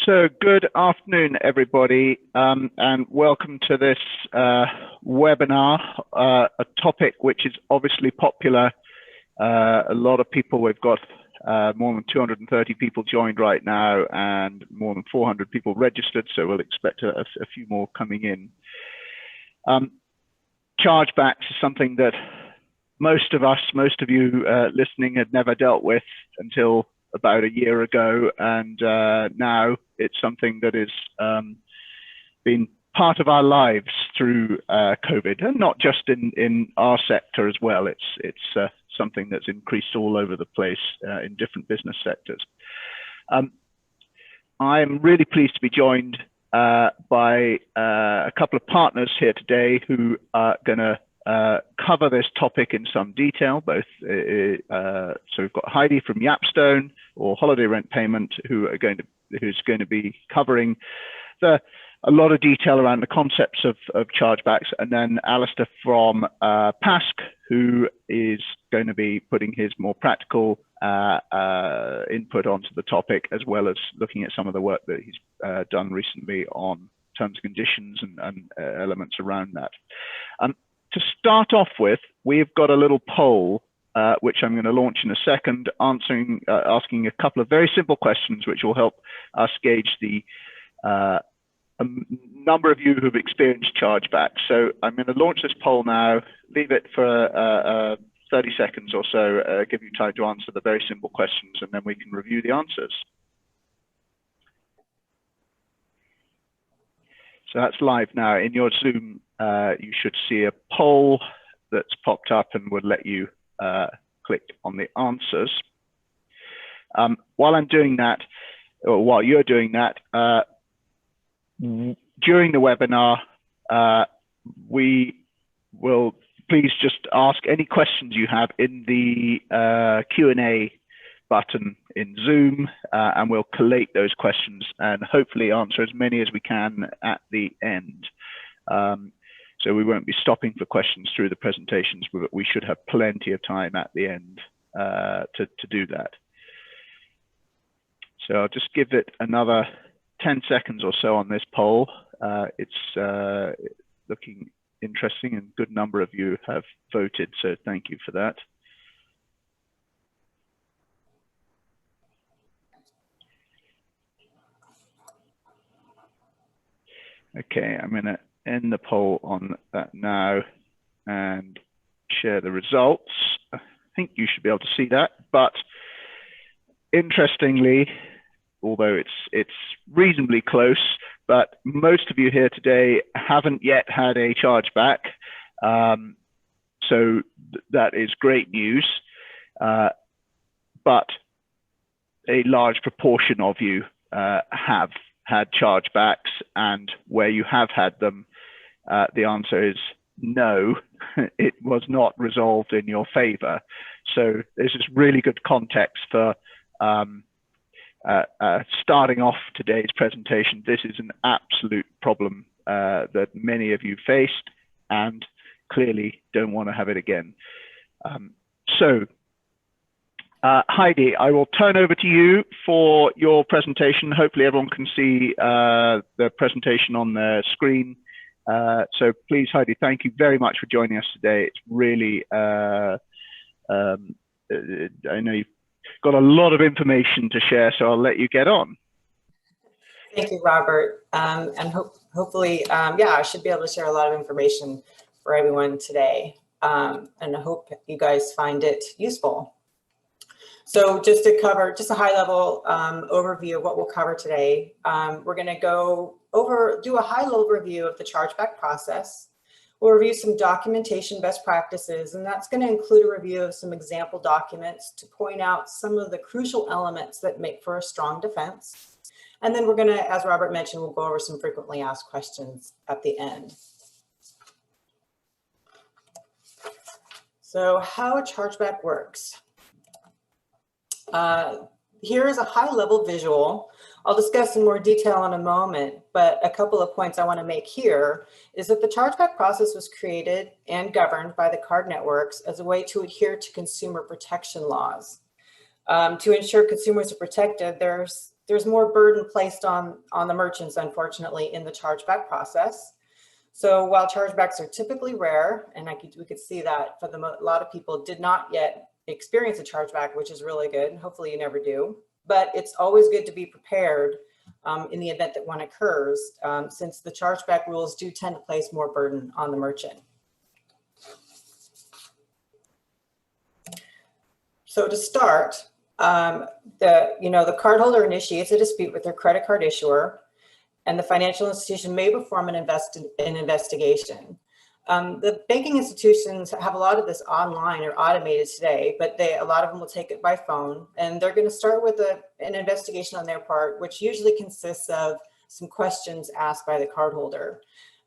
So good afternoon, everybody, and welcome to this webinar, a topic which is obviously popular. A lot of people, we've got more than 230 people joined right now and more than 400 people registered, so we'll expect a few more coming in. Chargebacks is something that most of you listening had never dealt with until about a year ago, and now it's something that has been part of our lives through COVID, and not just in our sector as well. It's something that's increased all over the place in different business sectors. I'm really pleased to be joined by a couple of partners here today who are going to cover this topic in some detail. Both, so we've got Heidi from Yapstone or PaymentHolidayRentPayment who's going to be covering a lot of detail around the concepts of chargebacks, and then Alistair from PASC, who is going to be putting his more practical input onto the topic, as well as looking at some of the work that he's done recently on terms and conditions and elements around that. To start off with, we've got a little poll, which I'm going to launch in a second, asking a couple of very simple questions, which will help us gauge the number of you who've experienced chargebacks. So I'm going to launch this poll now, leave it for 30 seconds or so, give you time to answer the very simple questions, and then we can review the answers. So that's live now. In your Zoom, you should see a poll that's popped up and would let you click on the answers. While I'm doing that, or while you're doing that, during the webinar, we will please just ask any questions you have in the Q&A button in Zoom, and we'll collate those questions and hopefully answer as many as we can at the end. So we won't be stopping for questions through the presentations, but we should have plenty of time at the end to do that. So I'll just give it another 10 seconds or so on this poll. It's looking interesting, and a good number of you have voted, so thank you for that. Okay, I'm going to end the poll on that now and share the results. I think you should be able to see that, but interestingly, although it's reasonably close, but most of you here today haven't yet had a chargeback. So that is great news, but a large proportion of you have had chargebacks, and where you have had them, the answer is no, it was not resolved in your favor. So this is really good context for starting off today's presentation. This is an absolute problem that many of you faced and clearly don't want to have it again. Heidi, I will turn over to you for your presentation. Hopefully everyone can see the presentation on the screen. So please, Heidi, thank you very much for joining us today. It's really, I know you've got a lot of information to share, so I'll let you get on. Thank you, Robert. And hopefully, yeah, I should be able to share a lot of information for everyone today. And I hope you guys find it useful. So just to cover just a high level overview of what we'll cover today, we're going to do a high level review of the chargeback process. We'll review some documentation best practices, and that's going to include a review of some example documents to point out some of the crucial elements that make for a strong defense. And then we're going to, as Robert mentioned, we'll go over some frequently asked questions at the end. So how a chargeback works. Here is a high-level visual. I'll discuss in more detail in a moment, but a couple of points I want to make here is that the chargeback process was created and governed by the card networks as a way to adhere to consumer protection laws. To ensure consumers are protected, there's there's more burden placed on the merchants, unfortunately, in the chargeback process. So while chargebacks are typically rare, and we could see that for a lot of people did not yet experience a chargeback, which is really good. Hopefully you never do, but it's always good to be prepared in the event that one occurs, since the chargeback rules do tend to place more burden on the merchant. So to start, the cardholder initiates a dispute with their credit card issuer, and the financial institution may perform an investigation. The banking institutions have a lot of this online or automated today, but a lot of them will take it by phone, and they're going to start with an investigation on their part, which usually consists of some questions asked by the cardholder.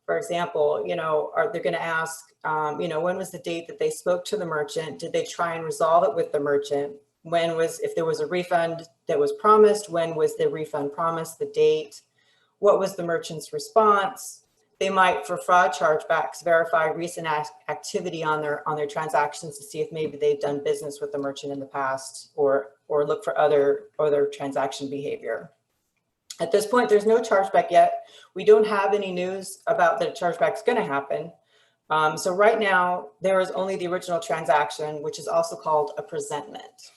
For example, they're going to ask, when was the date that they spoke to the merchant? Did they try and resolve it with the merchant? If there was a refund that was promised, when was the refund promised, the date? What was the merchant's response? They might, for fraud chargebacks, verify recent activity on their transactions to see if maybe they've done business with the merchant in the past, or look for other transaction behavior. At this point, there's no chargeback yet. We don't have any news about that chargeback's going to happen. So right now, there is only the original transaction, which is also called a presentment.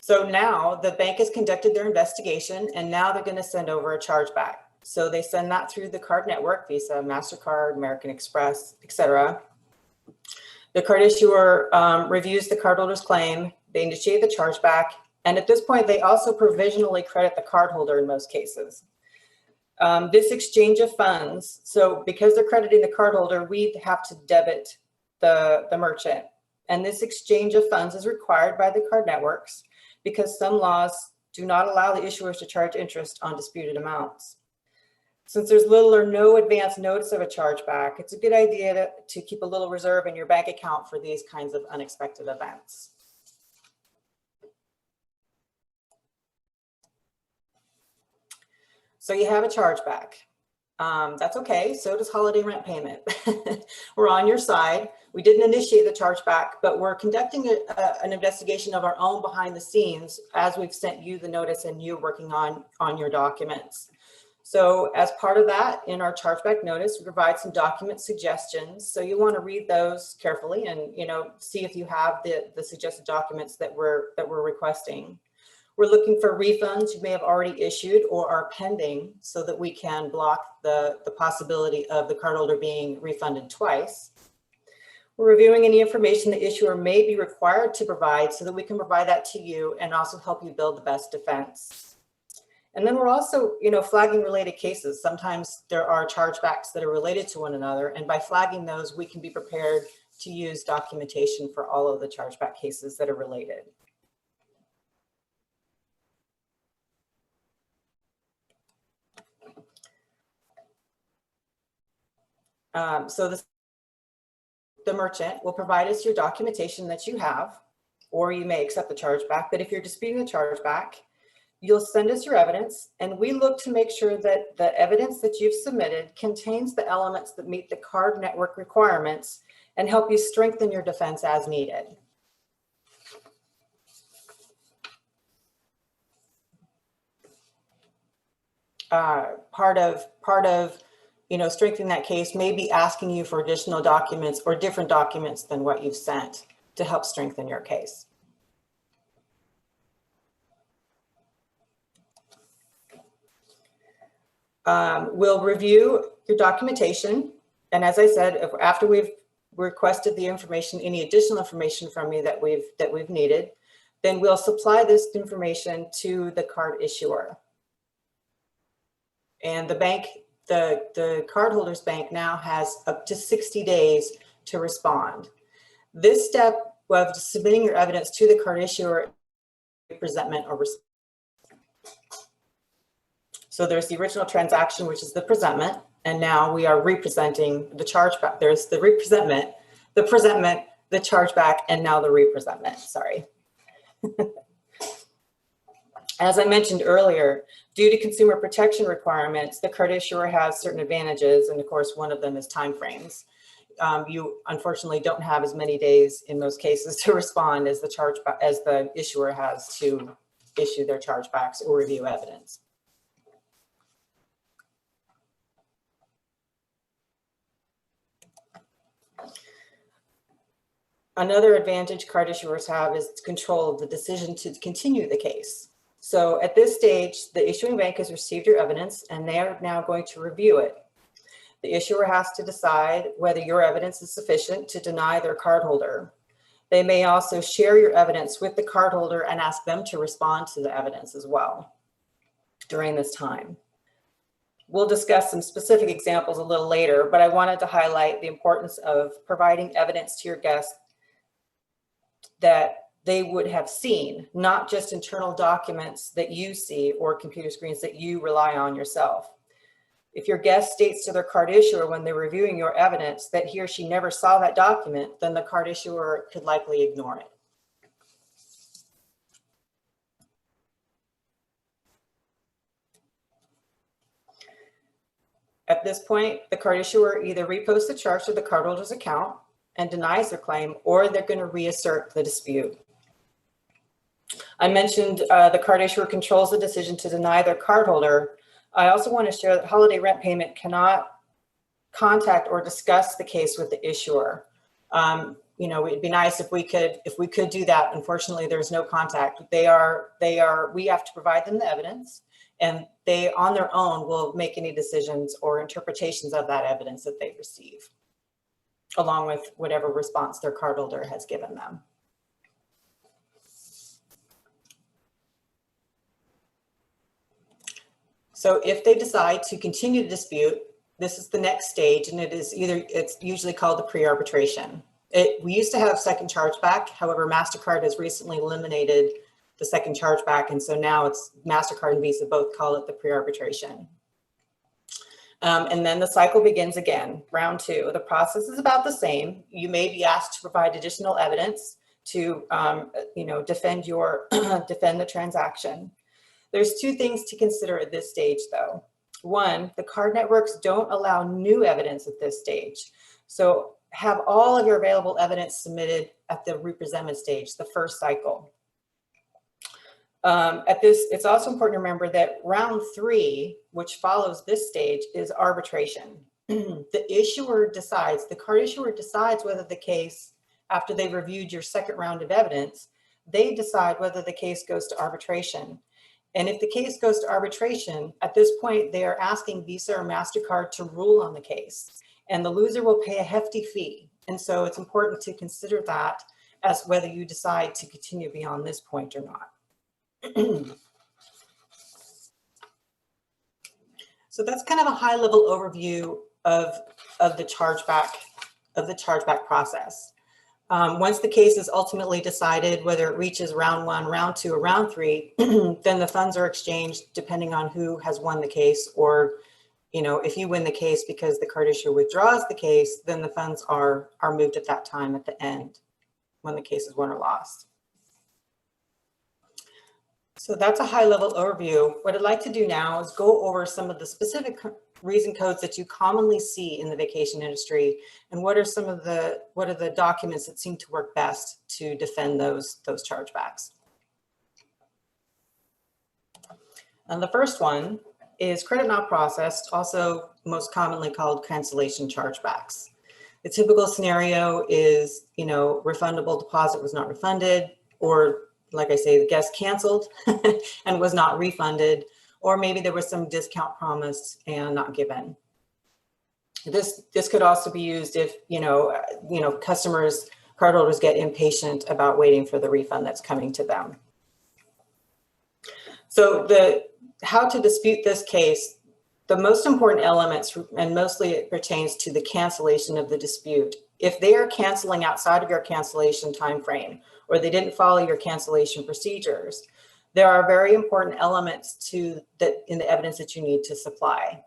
So now the bank has conducted their investigation, and now they're going to send over a chargeback. So they send that through the card network, Visa, MasterCard, American Express, etc. The card issuer reviews the cardholder's claim. They initiate the chargeback. And at this point, they also provisionally credit the cardholder in most cases. This exchange of funds, so because they're crediting the cardholder, we have to debit the merchant. And this exchange of funds is required by the card networks, because some laws do not allow the issuers to charge interest on disputed amounts. Since there's little or no advance notice of a chargeback, it's a good idea to keep a little reserve in your bank account for these kinds of unexpected events. So you have a chargeback. That's okay, so does holiday rent payment. We're on your side. We didn't initiate the chargeback, but we're conducting an investigation of our own behind the scenes as we've sent you the notice and you're working on your documents. So as part of that, in our chargeback notice, we provide some document suggestions. So you want to read those carefully and see if you have the suggested documents that we're requesting. We're looking for refunds you may have already issued or are pending, so that we can block the possibility of the cardholder being refunded twice. We're reviewing any information the issuer may be required to provide, so that we can provide that to you and also help you build the best defense. And then we're also, flagging related cases. Sometimes there are chargebacks that are related to one another, and by flagging those, we can be prepared to use documentation for all of the chargeback cases that are related. So the merchant will provide us your documentation that you have, or you may accept the chargeback. But if you're disputing the chargeback, you'll send us your evidence, and we look to make sure that the evidence that you've submitted contains the elements that meet the card network requirements and help you strengthen your defense as needed. Part of strengthening that case may be asking you for additional documents or different documents than what you've sent to help strengthen your case. We'll review your documentation. And as I said, after we've requested the information, any additional information from you that we've needed, then we'll supply this information to the card issuer. And the bank, the cardholder's bank now has up to 60 days to respond. This step of submitting your evidence to the card issuer, presentment or response. So there's the original transaction, which is the presentment, and now we are representing the chargeback. There's the representment, the presentment, the chargeback, and now the representment, sorry. As I mentioned earlier, due to consumer protection requirements, the card issuer has certain advantages, and of course, one of them is timeframes. you unfortunately don't have as many days in most cases to respond as the issuer has to issue their chargebacks or review evidence. Another advantage card issuers have is control of the decision to continue the case. So at this stage, the issuing bank has received your evidence and they are now going to review it. The issuer has to decide whether your evidence is sufficient to deny their cardholder. They may also share your evidence with the cardholder and ask them to respond to the evidence as well during this time. We'll discuss some specific examples a little later, but I wanted to highlight the importance of providing evidence to your guests that they would have seen, not just internal documents that you see or computer screens that you rely on yourself. If your guest states to their card issuer when they're reviewing your evidence that he or she never saw that document, then the card issuer could likely ignore it. At this point, the card issuer either reposts the charge to the cardholder's account and denies their claim, or they're going to reassert the dispute. I mentioned the card issuer controls the decision to deny their cardholder. I also want to share that Holiday Rent Payment cannot contact or discuss the case with the issuer. You know, it'd be nice if we could do that. Unfortunately, there's no contact. We have to provide them the evidence, and they on their own will make any decisions or interpretations of that evidence that they receive, along with whatever response their cardholder has given them. So if they decide to continue the dispute, this is the next stage, and it's usually called the pre-arbitration. We used to have second chargeback. However, MasterCard has recently eliminated the second chargeback, and so now it's MasterCard and Visa both call it the pre-arbitration. And then the cycle begins again, round two. The process is about the same. You may be asked to provide additional evidence to defend the transaction. There's two things to consider at this stage, though. One, the card networks don't allow new evidence at this stage. So have all of your available evidence submitted at the representment stage, the first cycle. It's also important to remember that round three, which follows this stage, is arbitration. The card issuer decides whether the case, after they've reviewed your second round of evidence, they decide whether the case goes to arbitration. And if the case goes to arbitration, at this point, they are asking Visa or MasterCard to rule on the case, and the loser will pay a hefty fee. And so it's important to consider that as whether you decide to continue beyond this point or not. So that's kind of a high level overview of the chargeback process. Once the case is ultimately decided, whether it reaches round one, round two, or round three, then the funds are exchanged depending on who has won the case, or if you win the case because the card issuer withdraws the case, then the funds are moved at that time at the end when the case is won or lost. So that's a high level overview. What I'd like to do now is go over some of the specific reason codes that you commonly see in the vacation industry, and what are the documents that seem to work best to defend those chargebacks. And the first one is credit not processed, also most commonly called cancellation chargebacks. The typical scenario is, refundable deposit was not refunded, or like I say, the guest canceled and was not refunded, or maybe there was some discount promised and not given. This could also be used if, cardholders get impatient about waiting for the refund that's coming to them. So how to dispute this case, the most important elements, and mostly it pertains to the cancellation of the dispute. If they are canceling outside of your cancellation timeframe, or they didn't follow your cancellation procedures, there are very important elements in the evidence that you need to supply.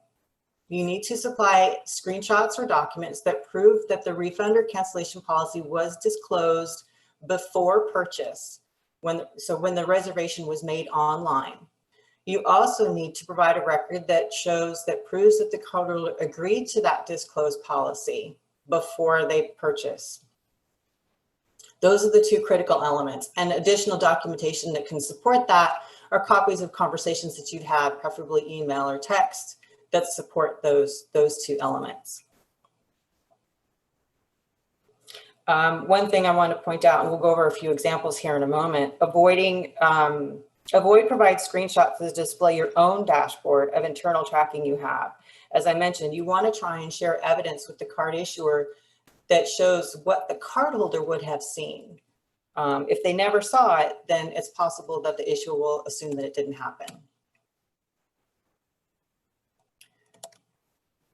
You need to supply screenshots or documents that prove that the refund or cancellation policy was disclosed before purchase, when the reservation was made online. You also need to provide a record that proves that the cardholder agreed to that disclosed policy before they purchase. Those are the two critical elements, and additional documentation that can support that are copies of conversations that you'd have, preferably email or text, that support those two elements. One thing I want to point out, and we'll go over a few examples here in a moment, avoid provide screenshots to display your own dashboard of internal tracking you have. As I mentioned, you want to try and share evidence with the card issuer that shows what the cardholder would have seen. If they never saw it, then it's possible that the issuer will assume that it didn't happen.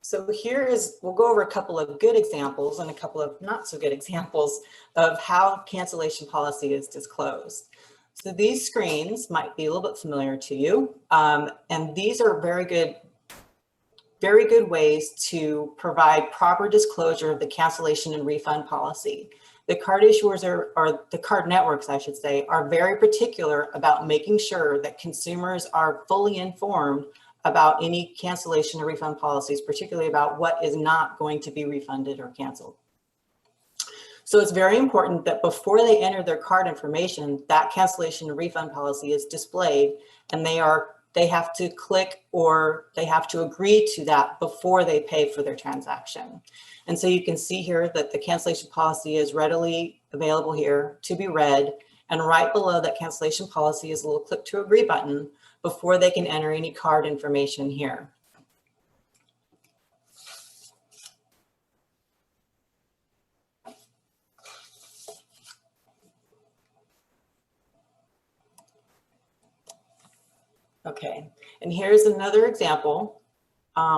So we'll go over a couple of good examples and a couple of not so good examples of how cancellation policy is disclosed. So these screens might be a little bit familiar to you, and these are very good ways to provide proper disclosure of the cancellation and refund policy. The card issuers or the card networks, I should say, are very particular about making sure that consumers are fully informed about any cancellation or refund policies, particularly about what is not going to be refunded or canceled. So it's very important that before they enter their card information, that cancellation and refund policy is displayed, and they have to click or they have to agree to that before they pay for their transaction. And so you can see here that the cancellation policy is readily available here to be read, and right below that cancellation policy is a little click to agree button before they can enter any card information here. Okay, and here's another example,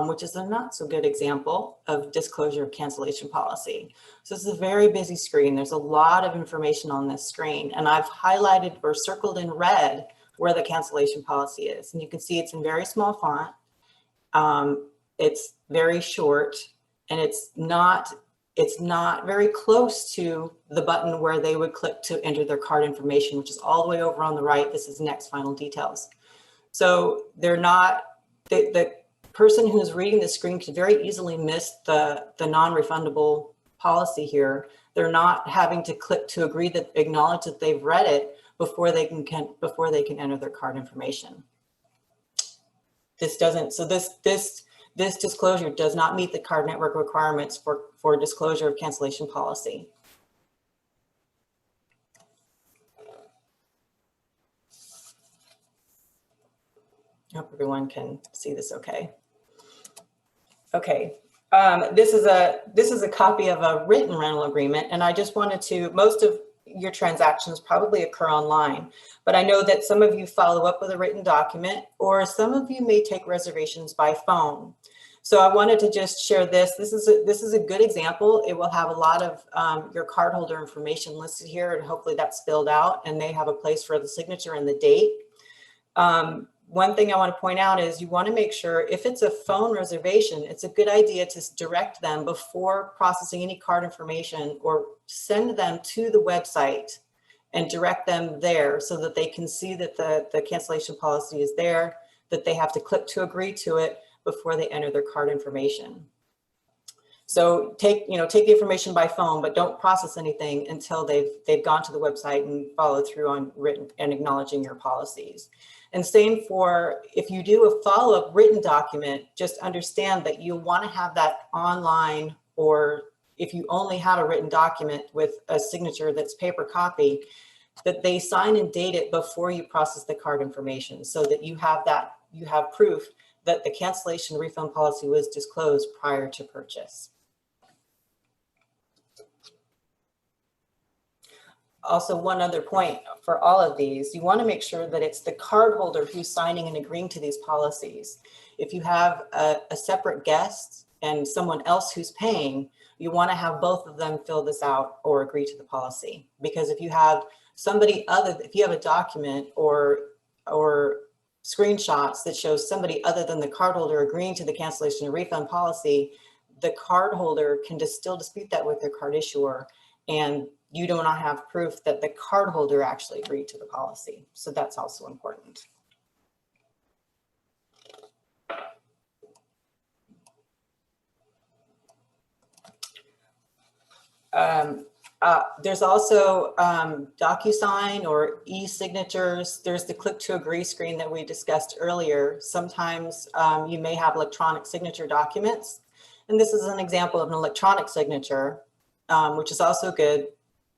which is a not so good example of disclosure of cancellation policy. So this is a very busy screen. There's a lot of information on this screen, and I've highlighted or circled in red where the cancellation policy is. And you can see it's in very small font. It's very short, and it's not very close to the button where they would click to enter their card information, which is all the way over on the right. This is next final details. So they're not, the person who's reading the screen could very easily miss the non-refundable policy here. They're not having to click to agree that acknowledge that they've read it before they can enter their card information. This disclosure does not meet the card network requirements for disclosure of cancellation policy. I hope everyone can see this okay. Okay, this is a copy of a written rental agreement, and I just wanted to, most of your transactions probably occur online, but I know that some of you follow up with a written document, or some of you may take reservations by phone. So I wanted to just share this. This is a good example. It will have a lot of your cardholder information listed here, and hopefully that's spelled out, and they have a place for the signature and the date. One thing I want to point out is you want to make sure if it's a phone reservation, it's a good idea to direct them before processing any card information, or send them to the website and direct them there so that they can see that the cancellation policy is there, that they have to click to agree to it before they enter their card information. So take the information by phone, but don't process anything until they've gone to the website and followed through on written and acknowledging your policies. And same for if you do a follow-up written document, just understand that you want to have that online, or if you only have a written document with a signature that's paper copy, that they sign and date it before you process the card information, so that you have proof that the cancellation refund policy was disclosed prior to purchase. Also, one other point for all of these, you want to make sure that it's the cardholder who's signing and agreeing to these policies. If you have a separate guest and someone else who's paying, you want to have both of them fill this out or agree to the policy. Because if you have somebody if you have a document or screenshots that shows somebody other than the cardholder agreeing to the cancellation and refund policy, the cardholder can still dispute that with their card issuer, and you do not have proof that the cardholder actually agreed to the policy. So that's also important. There's also DocuSign or e-signatures. There's the click to agree screen that we discussed earlier. Sometimes you may have electronic signature documents. And this is an example of an electronic signature, which is also good.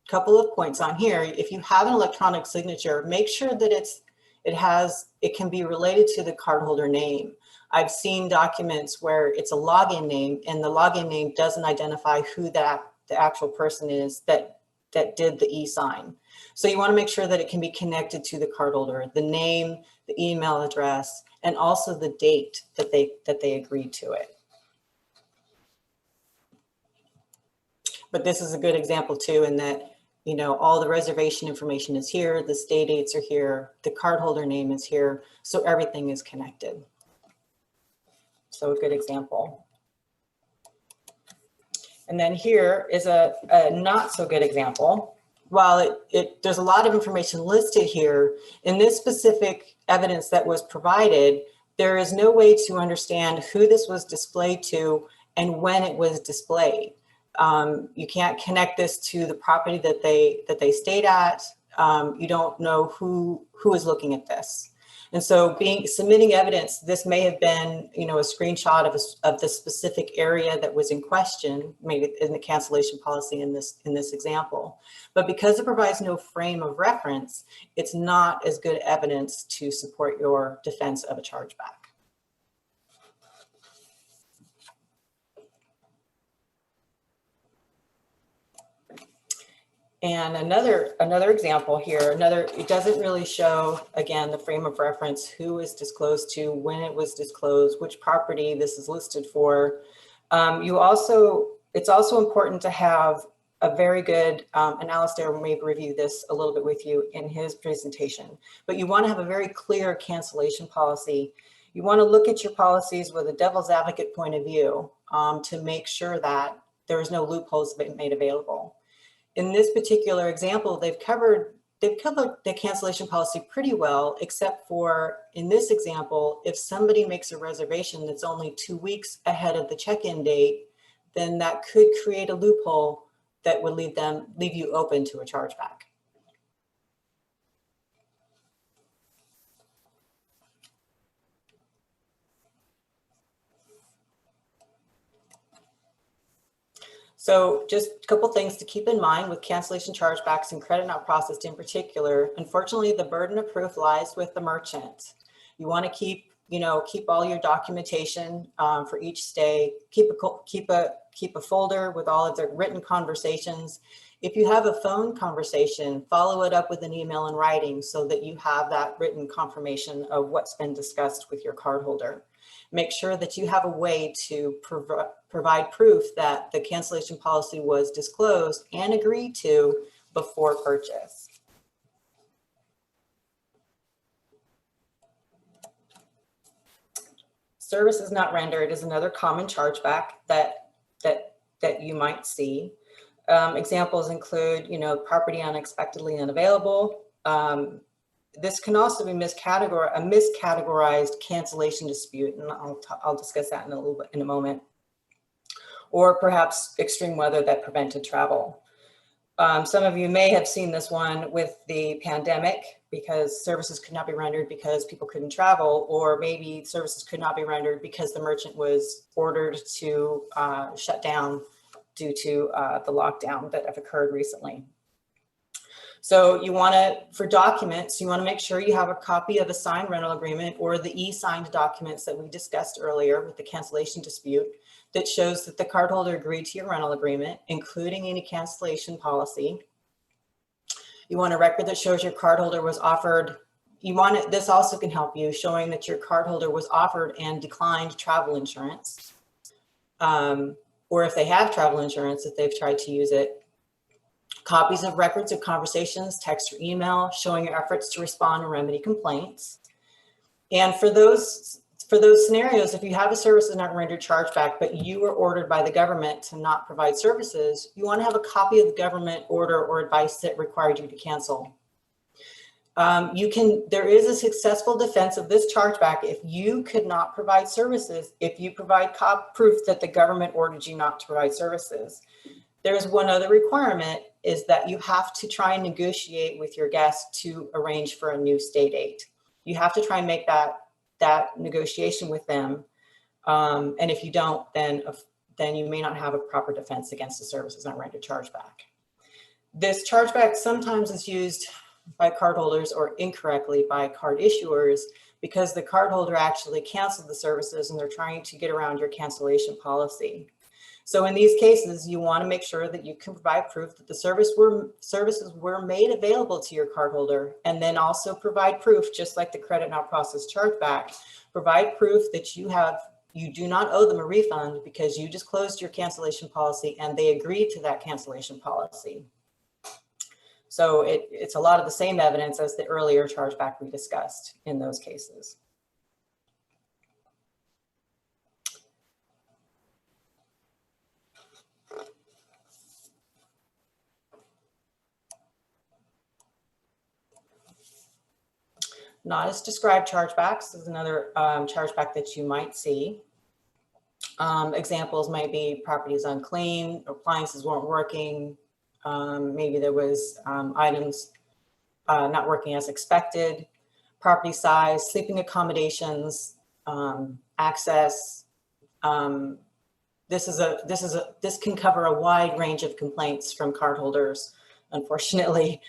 Couple of points on here. If you have an electronic signature, make sure that it can be related to the cardholder name. I've seen documents where it's a login name and the login name doesn't identify who the actual person is that did the e-sign. So you want to make sure that it can be connected to the cardholder, the name, the email address, and also the date that they agreed to it. But this is a good example too, in that, you know, all the reservation information is here, the stay dates are here, the cardholder name is here, so everything is connected. So a good example. And then here is a not so good example. While there's a lot of information listed here, in this specific evidence that was provided, there is no way to understand who this was displayed to and when it was displayed. You can't connect this to the property that they stayed at. You don't know who is looking at this. And so submitting evidence, this may have been, you know, a screenshot of the specific area that was in question, maybe in the cancellation policy in this example. But because it provides no frame of reference, it's not as good evidence to support your defense of a chargeback. And another example here, it doesn't really show, again, the frame of reference, who is disclosed to, when it was disclosed, which property this is listed for. It's also important to have a very good, and Alistair may review this a little bit with you in his presentation, but you want to have a very clear cancellation policy. You want to look at your policies with a devil's advocate point of view to make sure that there is no loopholes made available. In this particular example, they've covered the cancellation policy pretty well, except for in this example, if somebody makes a reservation that's only 2 weeks ahead of the check-in date, then that could create a loophole that would leave you open to a chargeback. So just a couple things to keep in mind with cancellation chargebacks and credit not processed in particular. Unfortunately, the burden of proof lies with the merchant. You want to keep all your documentation for each stay. Keep a folder with all of the written conversations. If you have a phone conversation, follow it up with an email in writing so that you have that written confirmation of what's been discussed with your cardholder. Make sure that you have a way to provide proof that the cancellation policy was disclosed and agreed to before purchase. Services not rendered is another common chargeback that you might see. Examples include, property unexpectedly unavailable. This can also be a miscategorized cancellation dispute, and I'll discuss that in a moment. Or perhaps extreme weather that prevented travel. Some of you may have seen this one with the pandemic, because services could not be rendered because people couldn't travel, or maybe services could not be rendered because the merchant was ordered to shut down due to the lockdown that have occurred recently. So for documents, you want to make sure you have a copy of a signed rental agreement or the e-signed documents that we discussed earlier with the cancellation dispute that shows that the cardholder agreed to your rental agreement, including any cancellation policy. You want a record that shows your cardholder was offered. This also can help you, showing that your cardholder was offered and declined travel insurance. Or if they have travel insurance, if they've tried to use it. Copies of records of conversations, text or email, showing your efforts to respond and remedy complaints. And for those scenarios, if you have a services not rendered chargeback, but you were ordered by the government to not provide services, you want to have a copy of the government order or advice that required you to cancel. There is a successful defense of this chargeback if you could not provide services, if you provide proof that the government ordered you not to provide services. There's one other requirement, is that you have to try and negotiate with your guests to arrange for a new stay date. You have to try and make that negotiation with them. And if you don't, then you may not have a proper defense against the services not rendered chargeback. This chargeback sometimes is used by cardholders or incorrectly by card issuers because the cardholder actually canceled the services and they're trying to get around your cancellation policy. So in these cases, you want to make sure that you can provide proof that the services were made available to your cardholder, and then also provide proof, just like the credit not processed chargeback, provide proof that you do not owe them a refund because you just closed your cancellation policy and they agreed to that cancellation policy. So it's a lot of the same evidence as the earlier chargeback we discussed in those cases. Not as described chargebacks is another chargeback that you might see. Examples might be properties unclean, appliances weren't working, maybe there was items not working as expected, property size, sleeping accommodations, access. This can cover a wide range of complaints from cardholders, unfortunately.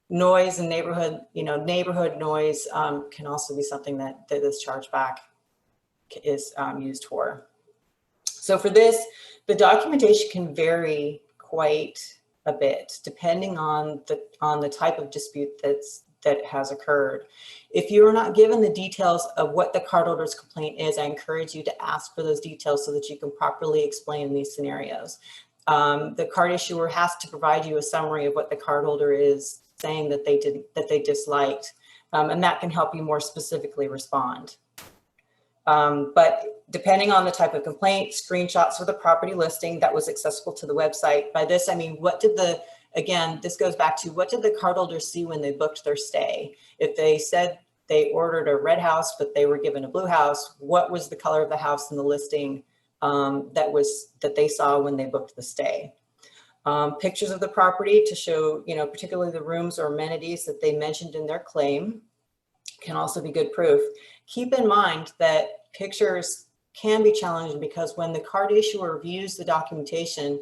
Noise and neighborhood noise can also be something that this chargeback is used for. So for this, the documentation can vary quite a bit depending on the type of dispute that has occurred. If you are not given the details of what the cardholder's complaint is, I encourage you to ask for those details so that you can properly explain these scenarios. The card issuer has to provide you a summary of what the cardholder is saying that they disliked, and that can help you more specifically respond. But depending on the type of complaint, screenshots of the property listing that was accessible to the website. By this, I mean, again, this goes back to what did the cardholder see when they booked their stay? If they said they ordered a red house, but they were given a blue house, what was the color of the house in the listing that they saw when they booked the stay? Pictures of the property to show, particularly the rooms or amenities that they mentioned in their claim can also be good proof. Keep in mind that pictures can be challenging because when the card issuer views the documentation,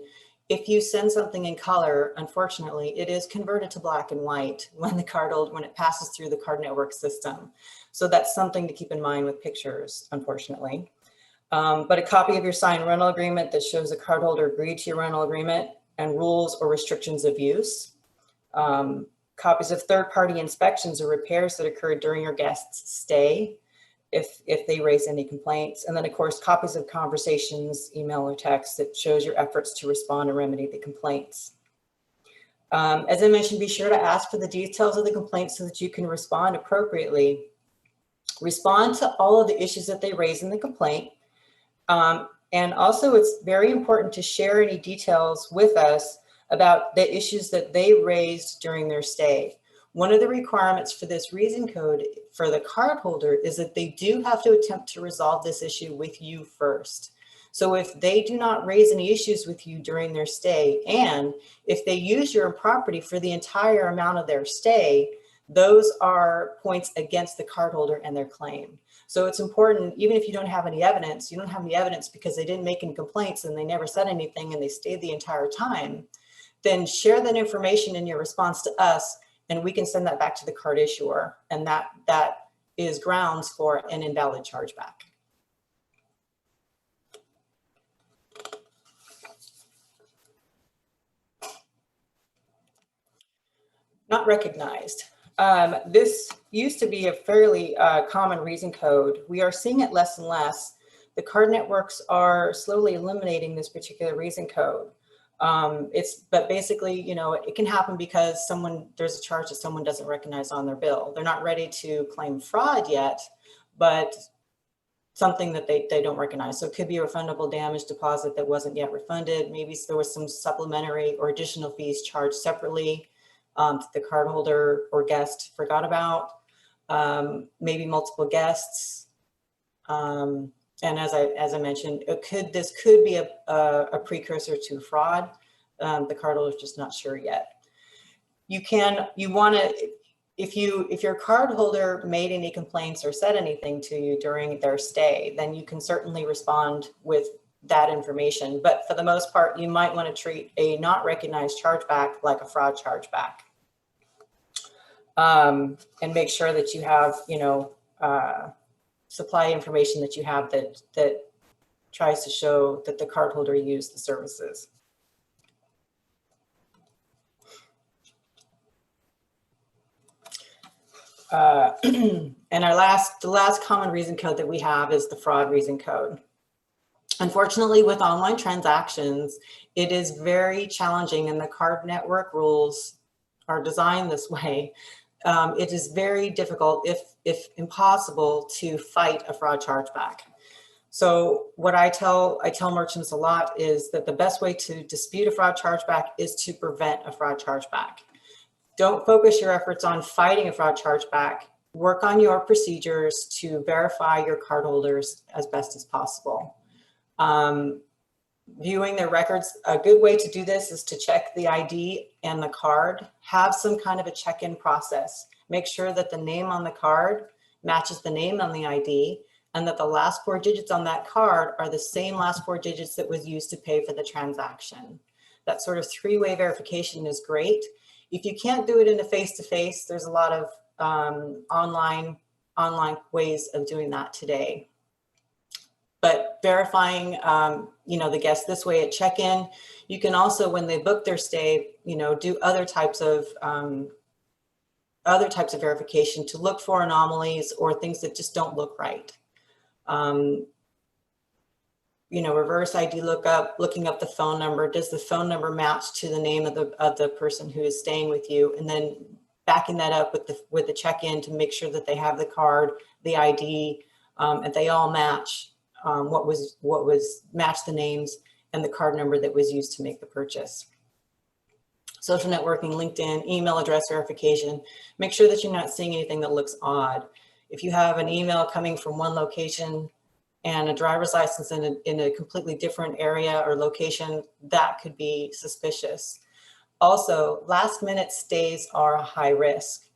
if you send something in color, unfortunately, it is converted to black and white when it passes through the card network system. So that's something to keep in mind with pictures, unfortunately. But a copy of your signed rental agreement that shows the cardholder agreed to your rental agreement and rules or restrictions of use. Copies of third-party inspections or repairs that occurred during your guest's stay, if they raise any complaints. And then, of course, copies of conversations, email or text that shows your efforts to respond and remedy the complaints. As I mentioned, be sure to ask for the details of the complaint so that you can respond appropriately. Respond to all of the issues that they raise in the complaint. And also, it's very important to share any details with us about the issues that they raised during their stay. One of the requirements for this reason code for the cardholder is that they do have to attempt to resolve this issue with you first. So if they do not raise any issues with you during their stay, and if they use your property for the entire amount of their stay, those are points against the cardholder and their claim. So it's important, even if you don't have any evidence, you don't have any evidence because they didn't make any complaints and they never said anything and they stayed the entire time, then share that information in your response to us and we can send that back to the card issuer. And that is grounds for an invalid chargeback. Not recognized. This used to be a fairly common reason code. We are seeing it less and less. The card networks are slowly eliminating this particular reason code. But basically, it can happen because there's a charge that someone doesn't recognize on their bill. They're not ready to claim fraud yet, but something that they don't recognize. So it could be a refundable damage deposit that wasn't yet refunded. Maybe there was some supplementary or additional fees charged separately the cardholder or guest forgot about, maybe multiple guests. And as I mentioned, this could be a precursor to fraud. The cardholder is just not sure yet. You want to, if your cardholder made any complaints or said anything to you during their stay, then you can certainly respond with that information. But for the most part, you might want to treat a not recognized chargeback like a fraud chargeback. And make sure that you have, supply information that you have that tries to show that the cardholder used the services. And the last common reason code that we have is the fraud reason code. Unfortunately, with online transactions, it is very challenging, and the card network rules are designed this way. It is very difficult, if impossible, to fight a fraud chargeback. So what I tell merchants a lot is that the best way to dispute a fraud chargeback is to prevent a fraud chargeback. Don't focus your efforts on fighting a fraud chargeback. Work on your procedures to verify your cardholders as best as possible. Viewing their records, a good way to do this is to check the ID and the card. Have some kind of a check-in process. Make sure that the name on the card matches the name on the ID, and that the last 4 digits on that card are the same last 4 digits that was used to pay for the transaction. That sort of 3-way verification is great. If you can't do it in a face-to-face, there's a lot of online ways of doing that today. But verifying, the guests this way at check-in, you can also, when they book their stay, do other types of verification to look for anomalies or things that just don't look right. Reverse ID lookup, looking up the phone number. Does the phone number match to the name of the person who is staying with you? And then backing that up with the check-in to make sure that they have the card, the ID, and they all match. What was match the names and the card number that was used to make the purchase. Social networking, LinkedIn, email address verification. Make sure that you're not seeing anything that looks odd. If you have an email coming from one location and a driver's license in a completely different area or location, that could be suspicious. Also, last minute stays are a high risk.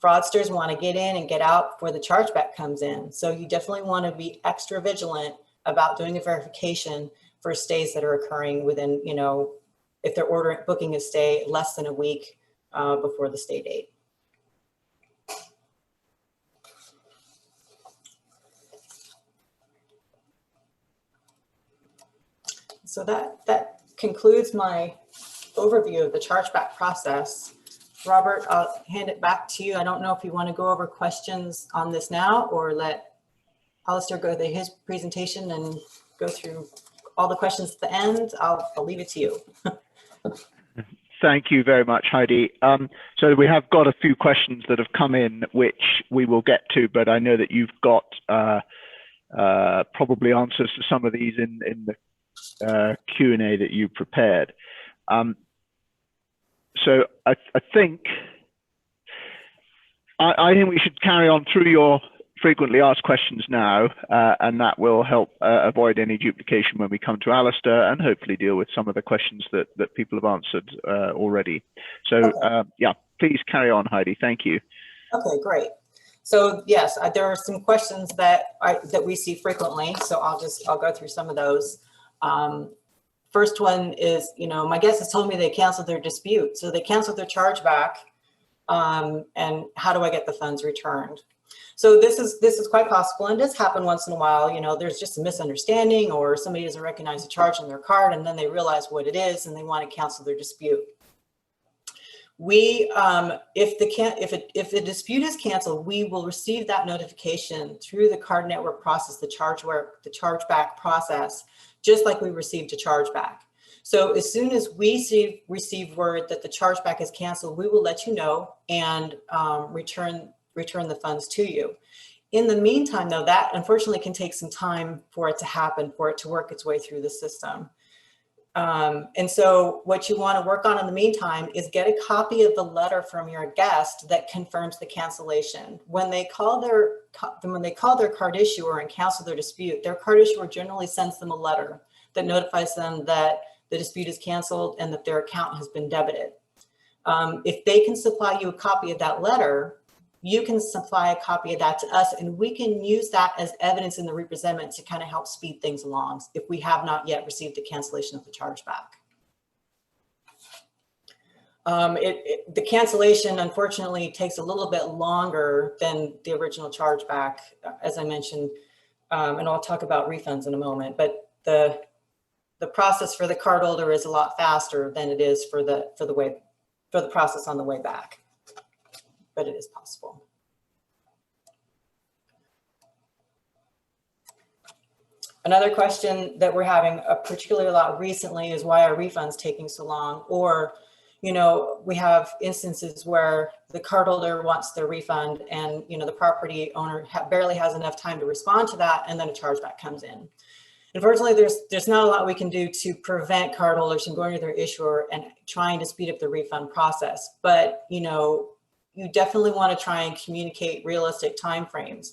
Fraudsters want to get in and get out before the chargeback comes in. So you definitely want to be extra vigilant about doing a verification for stays that are occurring within, if they're booking a stay less than a week before the stay date. So that concludes my overview of the chargeback process. Robert, I'll hand it back to you. I don't know if you want to go over questions on this now or let Alistair go through his presentation and go through all the questions at the end. I'll leave it to you. Thank you very much, Heidi. So we have got a few questions that have come in, which we will get to, but I know that you've got probably answers to some of these in the Q&A that you prepared. So I think we should carry on through your frequently asked questions now, and that will help avoid any duplication when we come to Alistair, and hopefully deal with some of the questions that people have answered already. So okay. Yeah, please carry on, Heidi. Thank you. Okay, great. So yes, there are some questions that we see frequently. So I'll go through some of those. First one is, my guest has told me they canceled their dispute. So they canceled their chargeback, and how do I get the funds returned? So this is quite possible, and does happen once in a while. There's just a misunderstanding, or somebody doesn't recognize a charge on their card, and then they realize what it is, and they want to cancel their dispute. If the dispute is canceled, we will receive that notification through the card network process, the chargeback process, just like we received a chargeback. So as soon as we receive word that the chargeback is canceled, we will let you know and return the funds to you. In the meantime, though, that unfortunately can take some time for it to happen, for it to work its way through the system. And so what you want to work on in the meantime is get a copy of the letter from your guest that confirms the cancellation. When they call their card issuer and cancel their dispute, their card issuer generally sends them a letter that notifies them that the dispute is canceled and that their account has been debited. If they can supply you a copy of that letter, you can supply a copy of that to us, and we can use that as evidence in the representment to kind of help speed things along if we have not yet received the cancellation of the chargeback. The cancellation, unfortunately, takes a little bit longer than the original chargeback, as I mentioned, and I'll talk about refunds in a moment, but the process for the cardholder is a lot faster than it is for the process on the way back. But it is possible. Another question that we're having particularly a lot recently is why are refunds taking so long? Or, you know, we have instances where the cardholder wants their refund and, you know, the property owner barely has enough time to respond to that, and then a chargeback comes in. Unfortunately, there's not a lot we can do to prevent cardholders from going to their issuer and trying to speed up the refund process. But, you know, you definitely want to try and communicate realistic timeframes.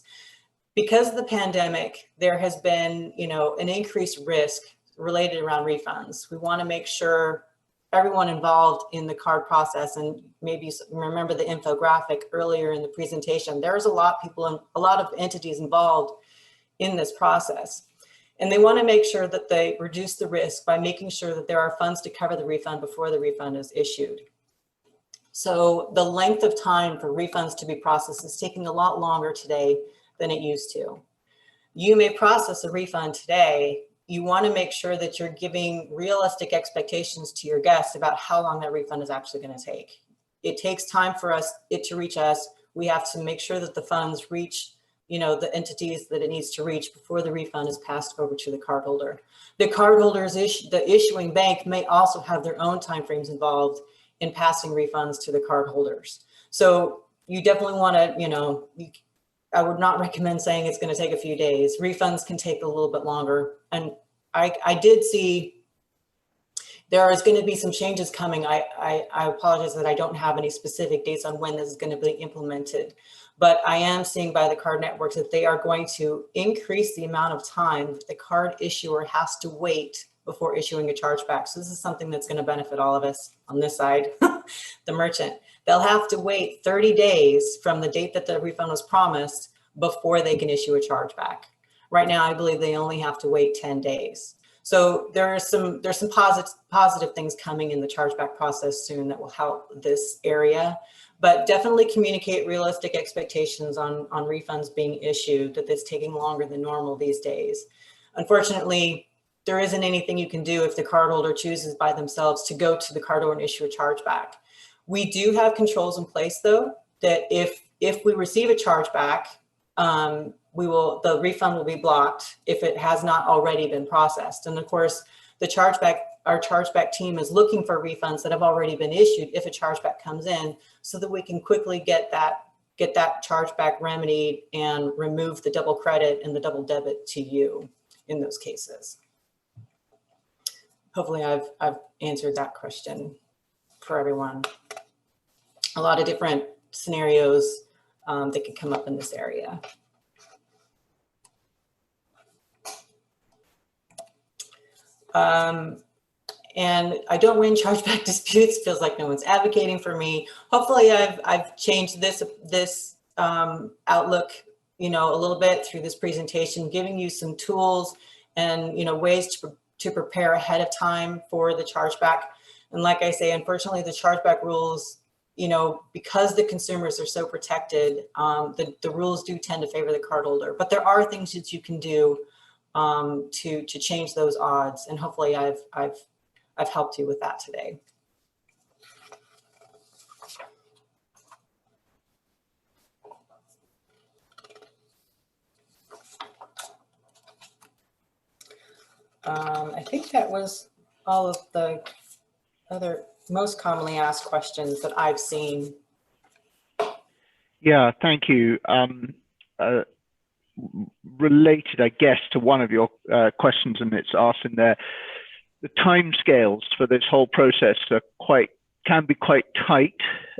Because of the pandemic, there has been, you know, an increased risk related around refunds. We want to make sure everyone involved in the card process, and maybe remember the infographic earlier in the presentation, there's a lot of entities involved in this process. And they want to make sure that they reduce the risk by making sure that there are funds to cover the refund before the refund is issued. So the length of time for refunds to be processed is taking a lot longer today than it used to. You may process a refund today. You want to make sure that you're giving realistic expectations to your guests about how long that refund is actually going to take. It takes time for it to reach us. We have to make sure that the funds reach, you know, the entities that it needs to reach before the refund is passed over to the cardholder. The cardholders, the issuing bank may also have their own timeframes involved in passing refunds to the cardholders. So you definitely want to, you know, I would not recommend saying it's going to take a few days. Refunds can take a little bit longer. And I did see there is going to be some changes coming. I apologize that I don't have any specific dates on when this is going to be implemented, but I am seeing by the card networks that they are going to increase the amount of time the card issuer has to wait before issuing a chargeback. So this is something that's going to benefit all of us on this side, the merchant. They'll have to wait 30 days from the date that the refund was promised before they can issue a chargeback. Right now, I believe they only have to wait 10 days. So there's some positive things coming in the chargeback process soon that will help this area, but definitely communicate realistic expectations on refunds being issued, that it's taking longer than normal these days. Unfortunately, there isn't anything you can do if the cardholder chooses by themselves to go to the cardholder and issue a chargeback. We do have controls in place, though, that if we receive a chargeback, the refund will be blocked if it has not already been processed. And of course, our chargeback team is looking for refunds that have already been issued if a chargeback comes in, so that we can quickly get that chargeback remedied and remove the double credit and the double debit to you in those cases. Hopefully I've answered that question for everyone. A lot of different scenarios that could come up in this area. And I don't win chargeback disputes. Feels like no one's advocating for me. Hopefully I've changed this outlook, you know, a little bit through this presentation, giving you some tools and, you know, ways to prepare ahead of time for the chargeback. And like I say, unfortunately, the chargeback rules, you know, because the consumers are so protected, the rules do tend to favor the cardholder. But there are things that you can do to change those odds, and hopefully I've helped you with that today. I think that was all of the other most commonly asked questions that I've seen. Yeah, thank you. Related, I guess, to one of your questions, and it's asked in there, the timescales for this whole process are can be quite tight,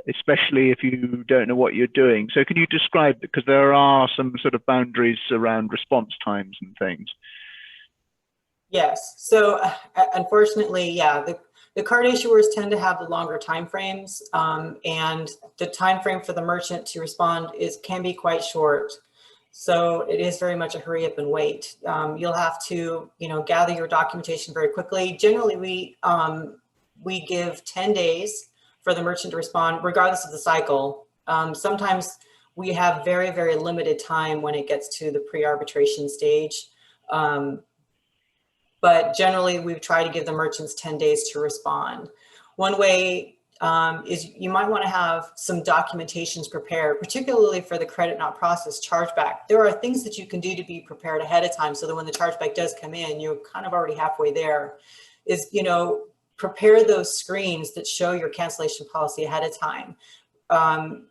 especially if you don't know what you're doing. So can you describe, because there are some sort of boundaries around response times and things? Yes. So unfortunately, yeah, the card issuers tend to have the longer time frames, and the time frame for the merchant to respond can be quite short. So it is very much a hurry up and wait. You'll have to, gather your documentation very quickly. Generally, we give 10 days for the merchant to respond, regardless of the cycle. Sometimes we have very, very limited time when it gets to the pre-arbitration stage. But generally, we try to give the merchants 10 days to respond. One way is you might want to have some documentations prepared, particularly for the credit not processed chargeback. There are things that you can do to be prepared ahead of time so that when the chargeback does come in, you're kind of already halfway there. Prepare those screens that show your cancellation policy ahead of time.